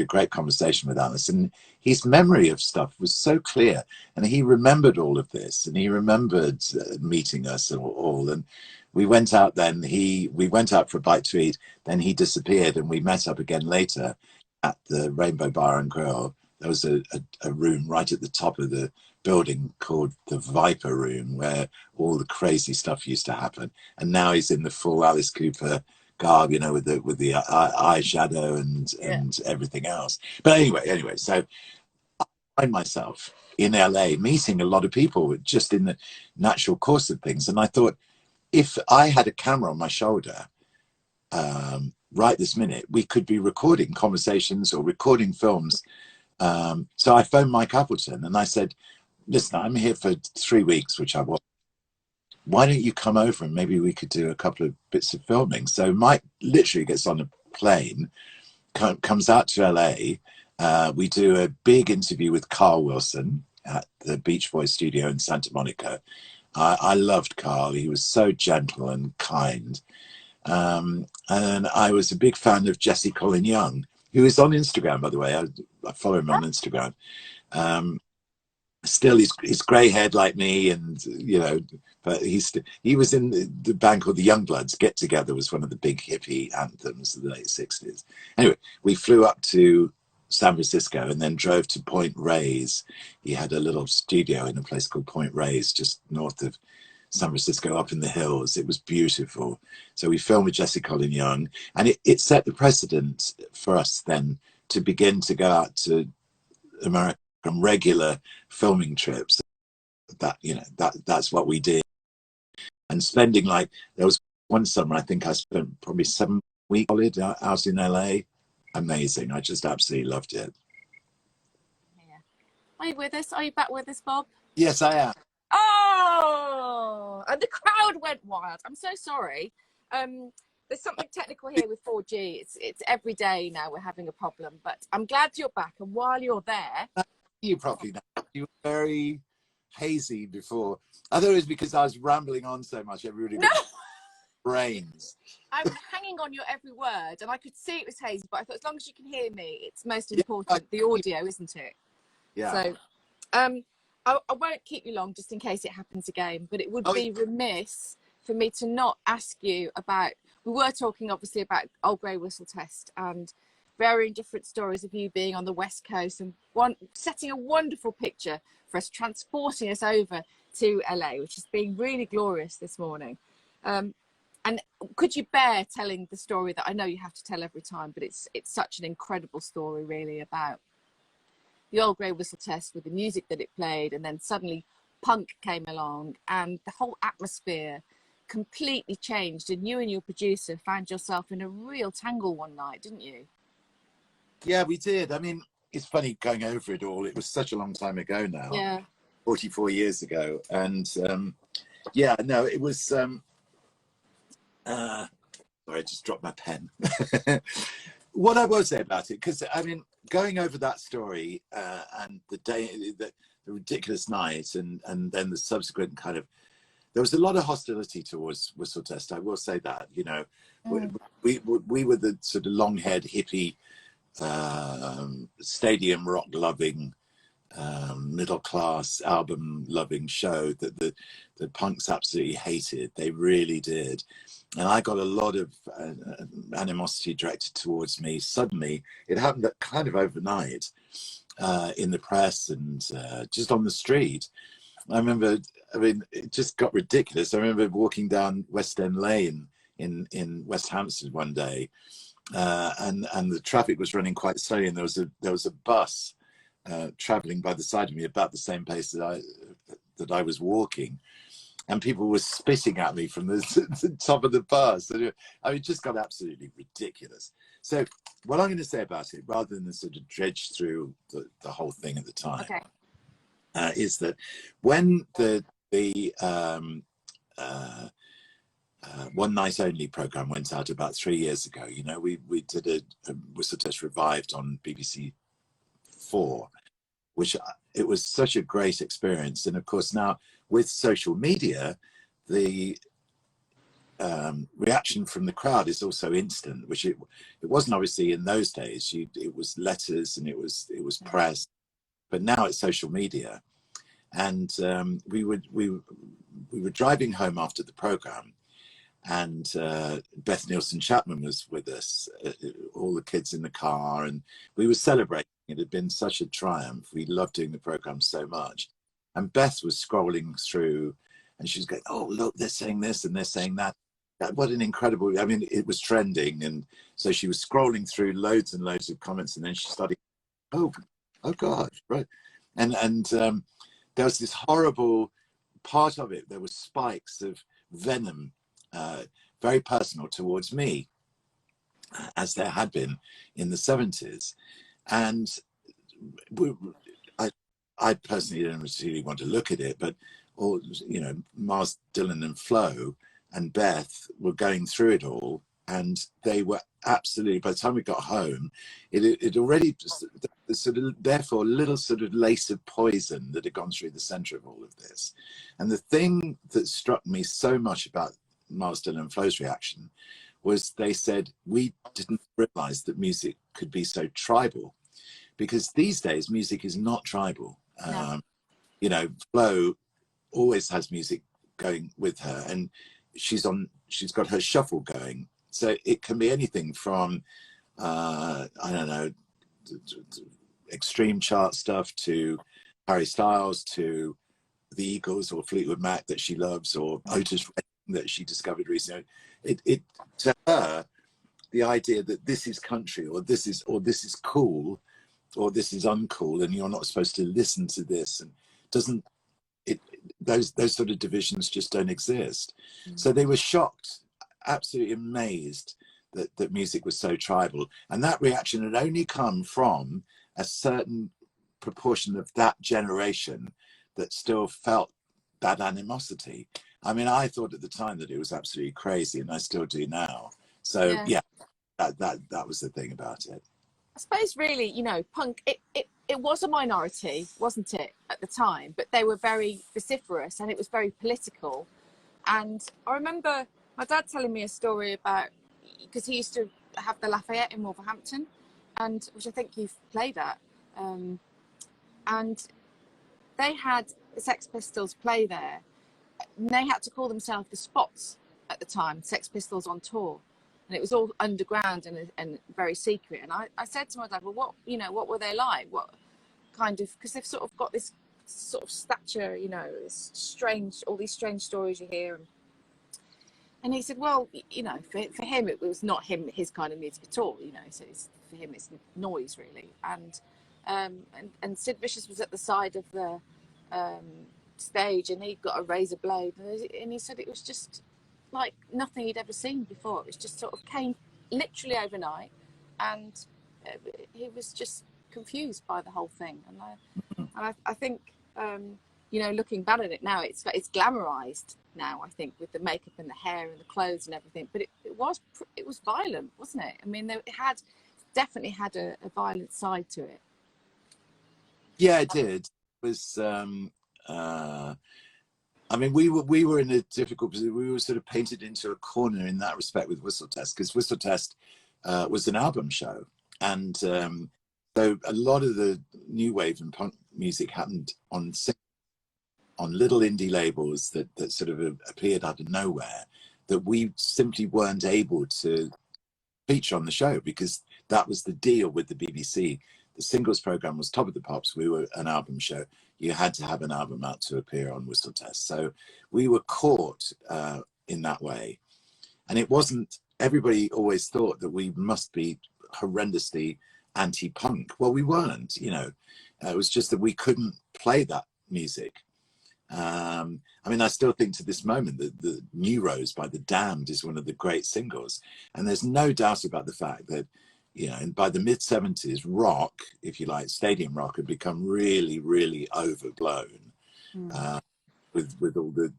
great conversation with Alice, and his memory of stuff was so clear, and he remembered all of this, and he remembered meeting us all, and we went out then. We went out for a bite to eat, then he disappeared, and we met up again later at the Rainbow Bar and Grill. There was a room right at the top of the building called the Viper Room, where all the crazy stuff used to happen. And now he's in the full Alice Cooper garb, you know, with the eyeshadow and everything else. But anyway, so I find myself in LA meeting a lot of people just in the natural course of things. And I thought, if I had a camera on my shoulder, right this minute, we could be recording conversations or recording films. So I phoned Mike Appleton and I said, "Listen, I'm here for 3 weeks, which I was. Why don't you come over and maybe we could do a couple of bits of filming?" So Mike literally gets on a plane, comes out to LA. We do a big interview with Carl Wilson at the Beach Boys studio in Santa Monica. I loved Carl. He was so gentle and kind. And I was a big fan of Jesse Colin Young, who is on Instagram, by the way. I follow him on Instagram. Still, he's grey-haired like me, and you know, but he was in the band called the Youngbloods. Get Together was one of the big hippie anthems of the late 60s. Anyway, we flew up to San Francisco and then drove to Point Reyes. He had a little studio in a place called Point Reyes, just north of San Francisco, up in the hills. It was beautiful. So we filmed with Jesse Colin Young, and it set the precedent for us then to begin to go out to America on regular filming trips. That's what we did. And spending, like, there was one summer I think I spent probably 7 weeks solid out in LA. Amazing. I just absolutely loved it. Yeah. Are you with us? Are you back with us, Bob? Yes, I am. Oh, and the crowd went wild. I'm so sorry. There's something technical here with 4G. It's every day now we're having a problem, but I'm glad you're back. And while you're there, You properly now. You were very hazy before. I thought it was because I was rambling on so much. Everybody no, got brains. I'm hanging on your every word, and I could see it was hazy, but I thought as long as you can hear me, it's most Yeah, important. The audio, isn't it? yeah. So, I won't keep you long, just in case it happens again. But it would be remiss for me to not ask you about. We were talking obviously about Old Grey Whistle Test and varying different stories of you being on the West Coast and setting a wonderful picture for us, transporting us over to LA, which has been really glorious this morning. And could you bear telling the story that I know you have to tell every time, but it's such an incredible story, really, about the Old Grey Whistle Test with the music that it played, and then suddenly punk came along and the whole atmosphere completely changed, and you and your producer found yourself in a real tangle one night, didn't you? Yeah, we did. I mean, it's funny going over it all. It was such a long time ago now. Yeah. 44 years ago. And yeah, no, it was sorry, I just dropped my pen. What I will say about it, because I mean, going over that story and the day, the ridiculous night, and then the subsequent kind of, there was a lot of hostility towards Whistle Test. I will say that, you know, we were the sort of long-haired hippie, stadium rock loving, middle class album loving show that the punks absolutely hated. They really did. And I got a lot of animosity directed towards me. Suddenly, it happened kind of overnight in the press and just on the street. I remember, I mean, it just got ridiculous. I remember walking down West End Lane in West Hampstead one day, and the traffic was running quite slowly, and there was a bus traveling by the side of me about the same pace that I was walking, and people were spitting at me from the top of the bus. I mean, it just got absolutely ridiculous. So what I'm going to say about it, rather than sort of dredge through the whole thing at the time, Okay. is that when the One Night Only program went out about 3 years ago, you know, we did a Whistle Test Revived on BBC 4, which it was such a great experience. And of course, now with social media, the reaction from the crowd is also instant, which it wasn't obviously in those days. It was letters and it was press, but now it's social media. And we were driving home after the program, and Beth Nielsen Chapman was with us, all the kids in the car, and we were celebrating. It had been such a triumph. We loved doing the program so much. And Beth was scrolling through, and she was going, "Oh, look, they're saying this and they're saying that. What an incredible," I mean, it was trending. And so she was scrolling through loads and loads of comments, and then she started, oh God, right. And there was this horrible part of it. There were spikes of venom, very personal towards me, as there had been in the 70s. And I personally didn't really want to look at it, but all, you know, Mars, Dylan and Flo and Beth were going through it all, and they were absolutely, by the time we got home, it already sort of, therefore, a little sort of lace of poison that had gone through the center of all of this. And the thing that struck me so much about Mars, Dylan and Flo's reaction was they said, we didn't realize that music could be so tribal, because these days music is not tribal. No. You know, Flo always has music going with her, and she's got her shuffle going. So it can be anything from, I don't know, extreme chart stuff to Harry Styles to the Eagles or Fleetwood Mac that she loves, or Otis Redding that she discovered recently. It to her, the idea that this is country, or this is cool, or this is uncool, and you're not supposed to listen to this, and doesn't it, those sort of divisions just don't exist. So they were shocked, absolutely amazed that music was so tribal, and that reaction had only come from a certain proportion of that generation that still felt that animosity. I mean, I thought at the time that it was absolutely crazy, and I still do now, So yeah, that was the thing about it. I suppose really, you know, punk, it was a minority, wasn't it, at the time, but they were very vociferous and it was very political. And I remember my dad telling me a story about, because he used to have the Lafayette in Wolverhampton, and which I think you've played at, and they had the Sex Pistols play there, and they had to call themselves the Spots at the time, Sex Pistols on tour. And it was all underground and very secret. And I said to my dad, well, what were they like? What kind of, because they've sort of got this sort of stature, you know, this strange, all these strange stories you hear. And he said, well, you know, for him, it was not his kind of music at all, you know, so for him, it's noise really. And Sid Vicious was at the side of the stage, and he'd got a razor blade, and he said it was just like nothing he'd ever seen before. It was just sort of came literally overnight, and he was just confused by the whole thing. And I think, you know, looking back at it now, it's glamorized now, I think, with the makeup and the hair and the clothes and everything. But it was violent, wasn't it? I mean, it definitely had a violent side to it. Yeah, it did. It was. I mean, we were in a difficult position. We were sort of painted into a corner in that respect with Whistle Test, because Whistle Test was an album show, and so a lot of the new wave and punk music happened on little indie labels that sort of appeared out of nowhere, that we simply weren't able to feature on the show, because that was the deal with the BBC. The singles program was Top of the Pops. We were an album show. You had to have an album out to appear on Whistle Test. So we were caught in that way. And it wasn't, everybody always thought that we must be horrendously anti-punk. Well, we weren't, you know. It was just that we couldn't play that music. I mean, I still think to this moment that the New Rose by The Damned is one of the great singles. And there's no doubt about the fact that, you know, and by the mid-70s, rock, if you like, stadium rock, had become really, really overblown. With all the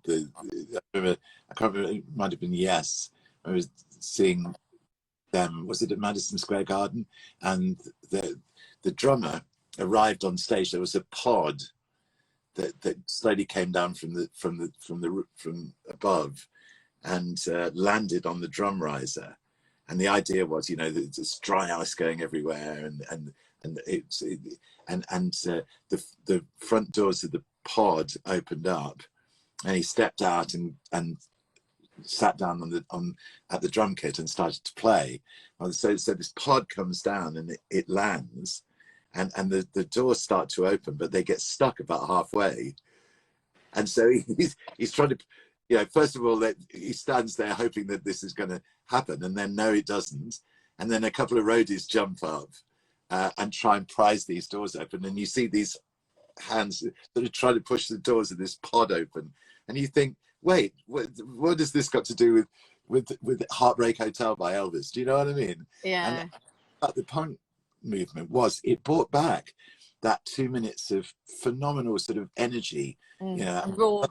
I can't remember, it might have been Yes. I was seeing them, was it at Madison Square Garden? And the drummer arrived on stage. There was a pod that slowly came down from above and landed on the drum riser. And the idea was, you know, that there's dry ice going everywhere, and the front doors of the pod opened up, and he stepped out and sat down at the drum kit and started to play. And so this pod comes down and it lands, and the doors start to open, but they get stuck about halfway. And so he's trying to, you know, first of all, he stands there hoping that this is going to happen, and then no, it doesn't. And then a couple of roadies jump up and try and prise these doors open, and you see these hands that are trying to push the doors of this pod open, and you think, wait, what has this got to do with Heartbreak Hotel by Elvis? Do you know what I mean? Yeah. And but the punk movement it brought back that 2 minutes of phenomenal sort of energy, you know,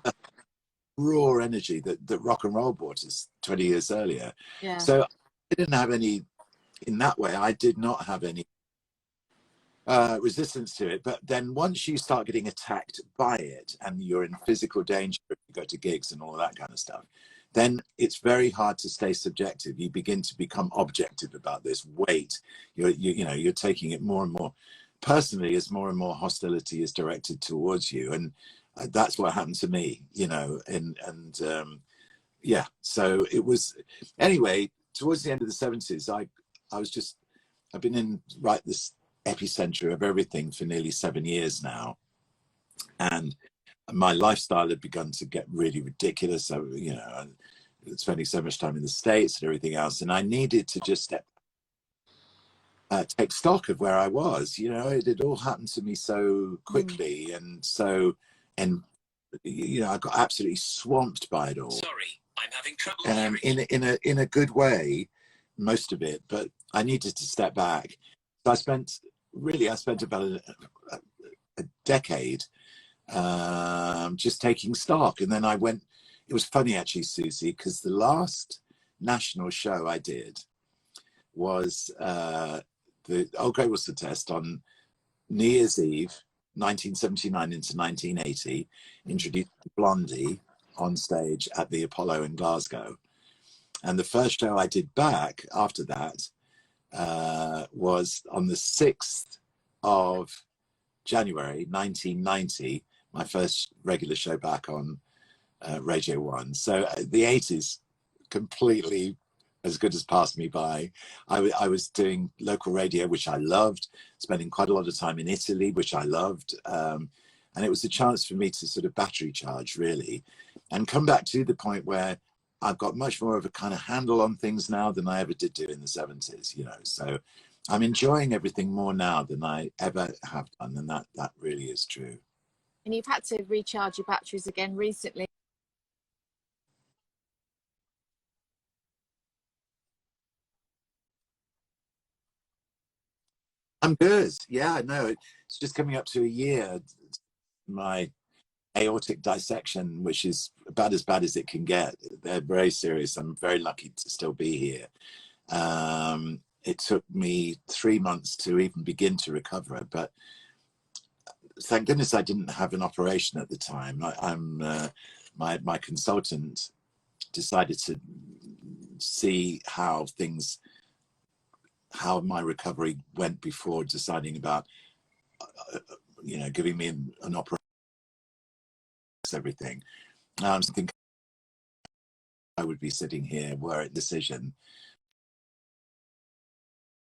raw energy that rock and roll brought us 20 years earlier. Yeah. So I didn't have any, in that way, I did not have any resistance to it. But then once you start getting attacked by it and you're in physical danger, if you go to gigs and all that kind of stuff, then it's very hard to stay subjective. You begin to become objective about this. Wait, you're taking it more and more personally as more and more hostility is directed towards you. And that's what happened to me, you know, and yeah, so it was, anyway, towards the end of the 70s, I've been in this epicenter of everything for nearly 7 years now. And my lifestyle had begun to get really ridiculous. So, you know, spending so much time in the States and everything else. And I needed to just take stock of where I was. You know, it had all happened to me so quickly. And you know, I got absolutely swamped by it all. Sorry, I'm having trouble. In a good way, most of it, but I needed to step back. So I spent about a decade just taking stock, and then I went. It was funny actually, Suzi, because the last national show I did was the Old Grey Worcester Test on New Year's Eve, 1979 into 1980, introduced Blondie on stage at the Apollo in Glasgow. And the first show I did back after that was on the 6th of January 1990, my first regular show back on Radio 1. So the 80s completely as good as passed me by. I was doing local radio, which I loved, spending quite a lot of time in Italy, which I loved. And it was a chance for me to sort of battery charge, really, and come back to the point where I've got much more of a kind of handle on things now than I ever did do in the 70s, you know. So I'm enjoying everything more now than I ever have done, and that really is true. And you've had to recharge your batteries again recently. I'm good. Yeah, no, it's just coming up to a year. My aortic dissection, which is about as bad as it can get. They're very serious. I'm very lucky to still be here. It took me 3 months to even begin to recover, but thank goodness I didn't have an operation at the time. My consultant decided to see how my recovery went before deciding about, you know, giving me an operation. Everything. I think I would be sitting here were it decision.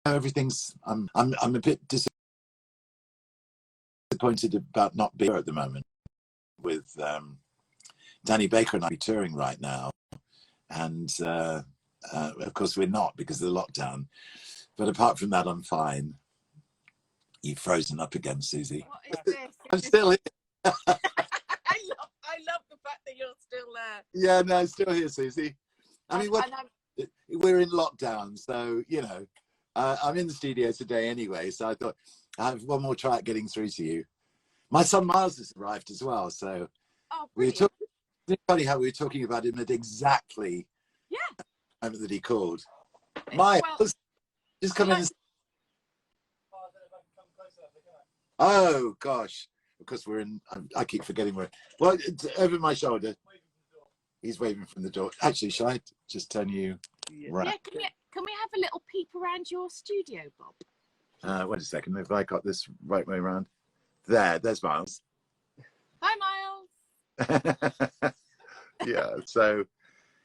Everything's. I'm a bit disappointed about not being here at the moment. With Danny Baker and I be touring right now, and of course we're not because of the lockdown. But apart from that, I'm fine. You've frozen up again, Suzi. What is this? I'm still here. I love the fact that you're still there. Yeah, no, I'm still here, Suzi. I mean, we're in lockdown, so, you know, I'm in the studio today anyway, so I thought I have one more try at getting through to you. My son Miles has arrived as well, so it's funny how we were talking about him at exactly the moment that he called. Miles, just come in. Oh, gosh. Because we're in, I keep forgetting where. Well, it's over my shoulder. He's waving from the door. Actually, shall I just turn you right? Yeah, can we have a little peep around your studio, Bob? Wait a second. Have I got this right way around? There's Miles. Hi, Miles. Yeah. So,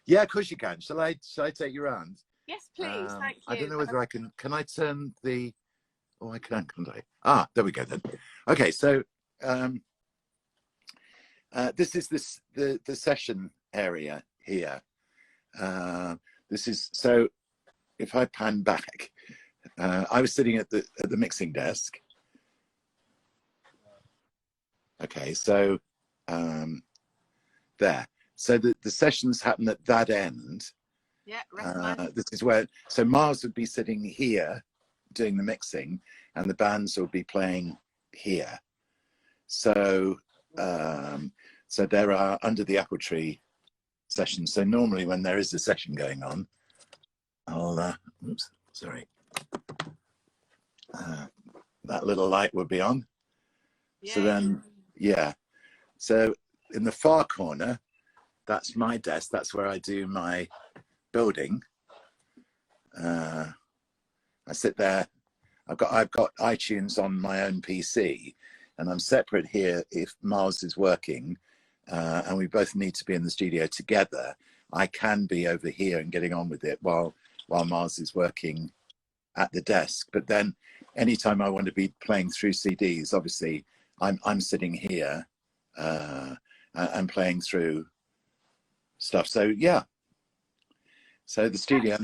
yeah, of course you can. Shall I take you around? Yes, please. Thank you. I don't know whether I can. Can I turn the? Oh, I can't I? Ah, there we go then. Okay, so. This is the session area here. This is, so if I pan back, I was sitting at the mixing desk. Okay, so there. So the sessions happen at that end. Yeah, this is where, so Mars would be sitting here doing the mixing, and the bands will be playing here. So so there are under the apple tree sessions. So normally when there is a session going on, I'll oops, sorry, that little light would be on. Yeah. So then, yeah. So in the far corner, that's my desk. That's where I do my building. I sit there. I've got iTunes on my own PC. And I'm separate here if Miles is working and we both need to be in the studio together. I can be over here and getting on with it while Miles is working at the desk. But then anytime I want to be playing through CDs, obviously I'm sitting here and playing through stuff. So, yeah. So the studio...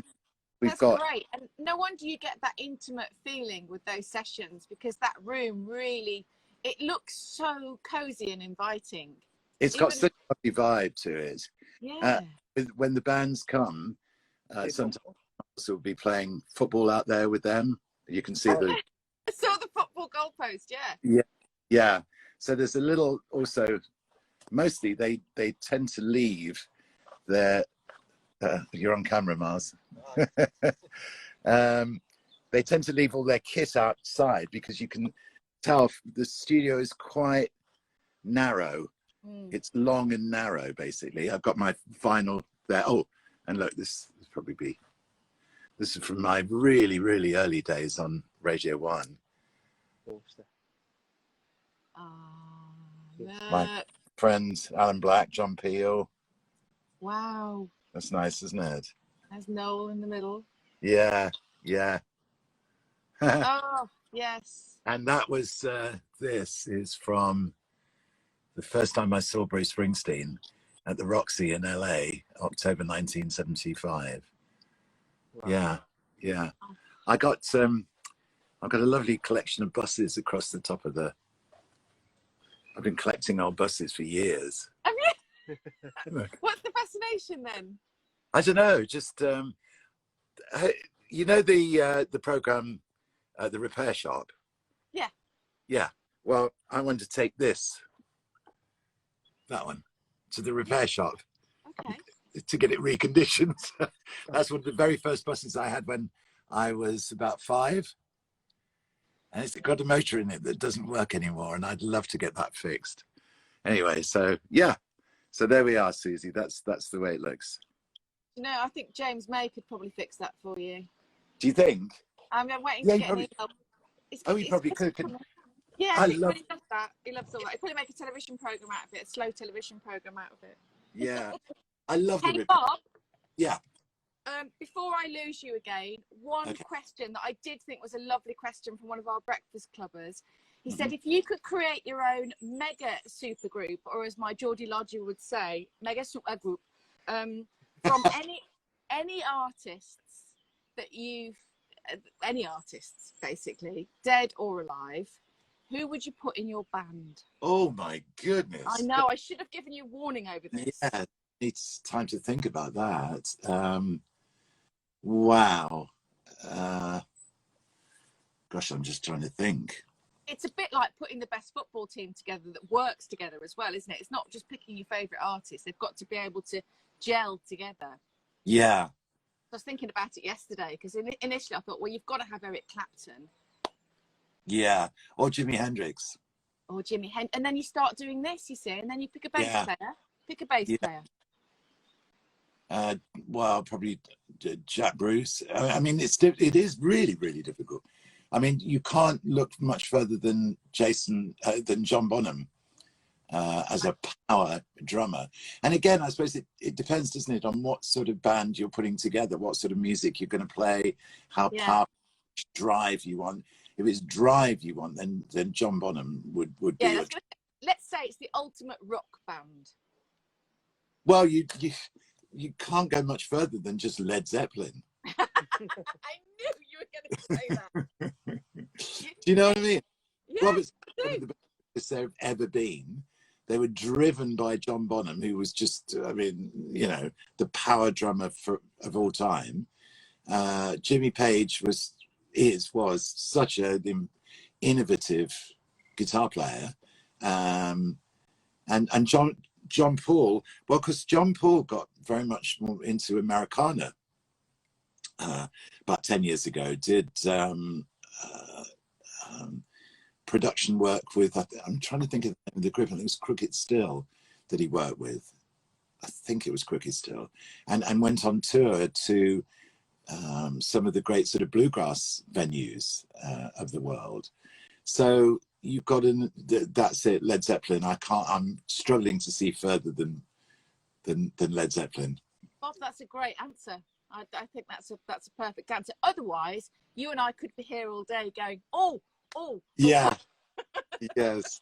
That's great. And no wonder you get that intimate feeling with those sessions, because that room really... It looks so cozy and inviting. It's got such a lovely vibe to it. Yeah. When the bands come, sometimes we'll be playing football out there with them. You can see the... I saw the football goalpost, Yeah. So there's a little also... Mostly they tend to leave their You're on camera, Mars. They tend to leave all their kit outside because you can tell the studio is quite narrow. It's long and narrow, basically. I've got my vinyl there. Oh, and look, this is from my really, really early days on Radio 1. My friends, Alan Black, John Peel. Wow. That's nice, isn't it? There's Noel in the middle. Yeah, yeah. Oh, yes. And that was, this is from the first time I saw Bruce Springsteen at the Roxy in LA, October 1975. Wow. Yeah, yeah. I got I've got a lovely collection of buses across the top of the. I've been collecting old buses for years. Have you? What's the fascination then? I don't know. Just you know the program, The Repair Shop. Yeah. Yeah. Well, I wanted to take that one, to the repair shop. Okay. To get it reconditioned. That's one of the very first buses I had when I was about 5. And it's got a motor in it that doesn't work anymore, and I'd love to get that fixed. Anyway, so yeah. So there we are, Susie. That's the way it looks. You know, I think James May could probably fix that for you. Do you think? I'm waiting to get an email. He probably could. Yeah, I think he loves that. He loves all that. He'd probably make a television program out of it, a slow television program out of it. Yeah. I love the Bob. Yeah. Before I lose you again, one question that I did think was a lovely question from one of our breakfast clubbers. He said, if you could create your own mega super group, or as my Geordie Lodger would say, mega super group, from any artists that any artists basically, dead or alive, who would you put in your band? Oh my goodness. I know, I should have given you warning over this. Yeah, it's time to think about that. Wow. Gosh, I'm just trying to think. It's a bit like putting the best football team together that works together as well, isn't it? It's not just picking your favourite artist. They've got to be able to gel together. Yeah. I was thinking about it yesterday because initially I thought, well, you've got to have Eric Clapton. Yeah. Or Jimi Hendrix. Or Jimi Hendrix. And then you start doing this, you see, and then you pick a bass player. Pick a bass player. Well, probably Jack Bruce. I mean, it is really, really difficult. I mean, you can't look much further than John Bonham as a power drummer. And again, I suppose it depends, doesn't it, on what sort of band you're putting together, what sort of music you're going to play, how powerful drive you want. If it's drive you want, then John Bonham would be. Let's say it's the ultimate rock band. Well, you can't go much further than just Led Zeppelin. I knew you were going to say that. Do you know what I mean? Yeah, Robert's one of the best there have ever been. They were driven by John Bonham, who was just, I mean, you know, the power drummer of all time. Jimmy Page was such an innovative guitar player. And John Paul, well, because John Paul got very much more into Americana about 10 years ago, did production work with, I'm trying to think of the group, I think it was Crooked Still that he worked with. I think it was Crooked Still. And went on tour to some of the great sort of bluegrass venues of the world. So you've got that's it, Led Zeppelin. I'm struggling to see further than Led Zeppelin. Bob, that's a great answer. I think that's a perfect answer. Otherwise, you and I could be here all day going, oh. Yeah. Yes.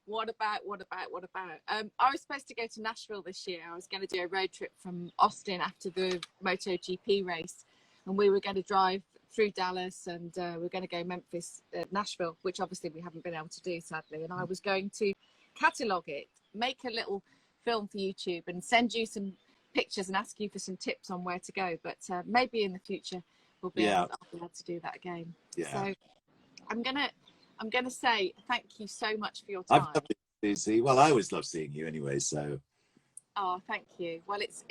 What about? I was supposed to go to Nashville this year. I was going to do a road trip from Austin after the MotoGP race, and we were going to drive through Dallas, and we're going to go Memphis, Nashville, which obviously we haven't been able to do, sadly. And I was going to catalogue it, make a little film for YouTube, and send you some pictures and ask you for some tips on where to go. But maybe in the future we'll be able to do that again. Yeah. So I'm gonna say thank you so much for your time. I've loved it, Susie. Well, I always love seeing you anyway. So Oh, thank you. Well, it's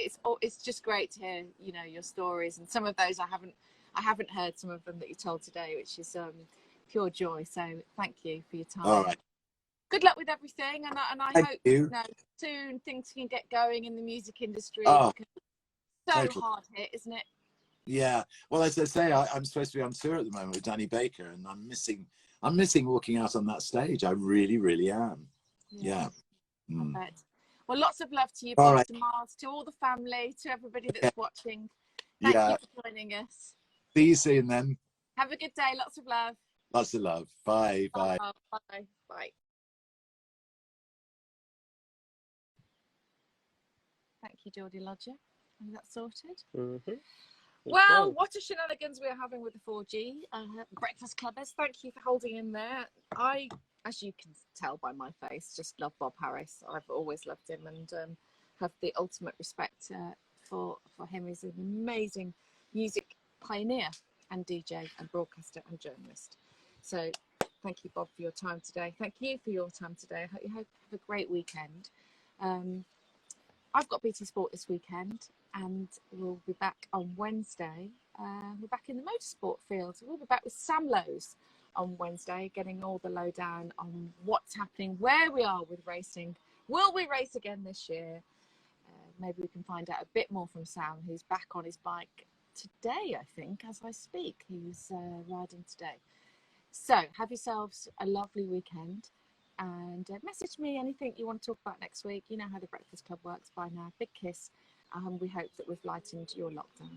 just great to hear, you know, your stories, and some of those I haven't heard some of them that you told today, which is pure joy. So thank you for your All time. right. Good luck with everything, and I Thank hope you. Soon things can get going in the music industry. Oh, Because it's so totally. hard hit, isn't it? Yeah. Well, as I say, I'm supposed to be on tour at the moment with Danny Baker, and I'm missing walking out on that stage. I really, really am. Yeah. I Mm. bet. Well, lots of love to you, All Bob, right. to Mars, to all the family, to everybody Yeah. that's watching. Thank Yeah. you for joining us. See you soon then. Have a good day. Lots of love. Lots of love. Bye. Bye. Bye. Bye. Thank you, Geordie Lodger. Is that sorted? Mm-hmm. Well, what a shenanigans we're having with the 4G Breakfast Clubbers. Thank you for holding in there. I, as you can tell by my face, just love Bob Harris. I've always loved him and have the ultimate respect for him. He's an amazing music pioneer and DJ and broadcaster and journalist. So thank you, Bob, for your time today. Thank you for your time today. I hope you have a great weekend. I've got BT Sport this weekend, and we'll be back on Wednesday. We're back in the motorsport field. We'll be back with Sam Lowe's on Wednesday, getting all the lowdown on what's happening, where we are with racing. Will we race again this year? Maybe we can find out a bit more from Sam, who's back on his bike today, I think, as I speak. He's riding today. So have yourselves a lovely weekend. And message me anything you want to talk about next week. You know how the Breakfast Club works by now. Big kiss. We hope that we've lightened your lockdown.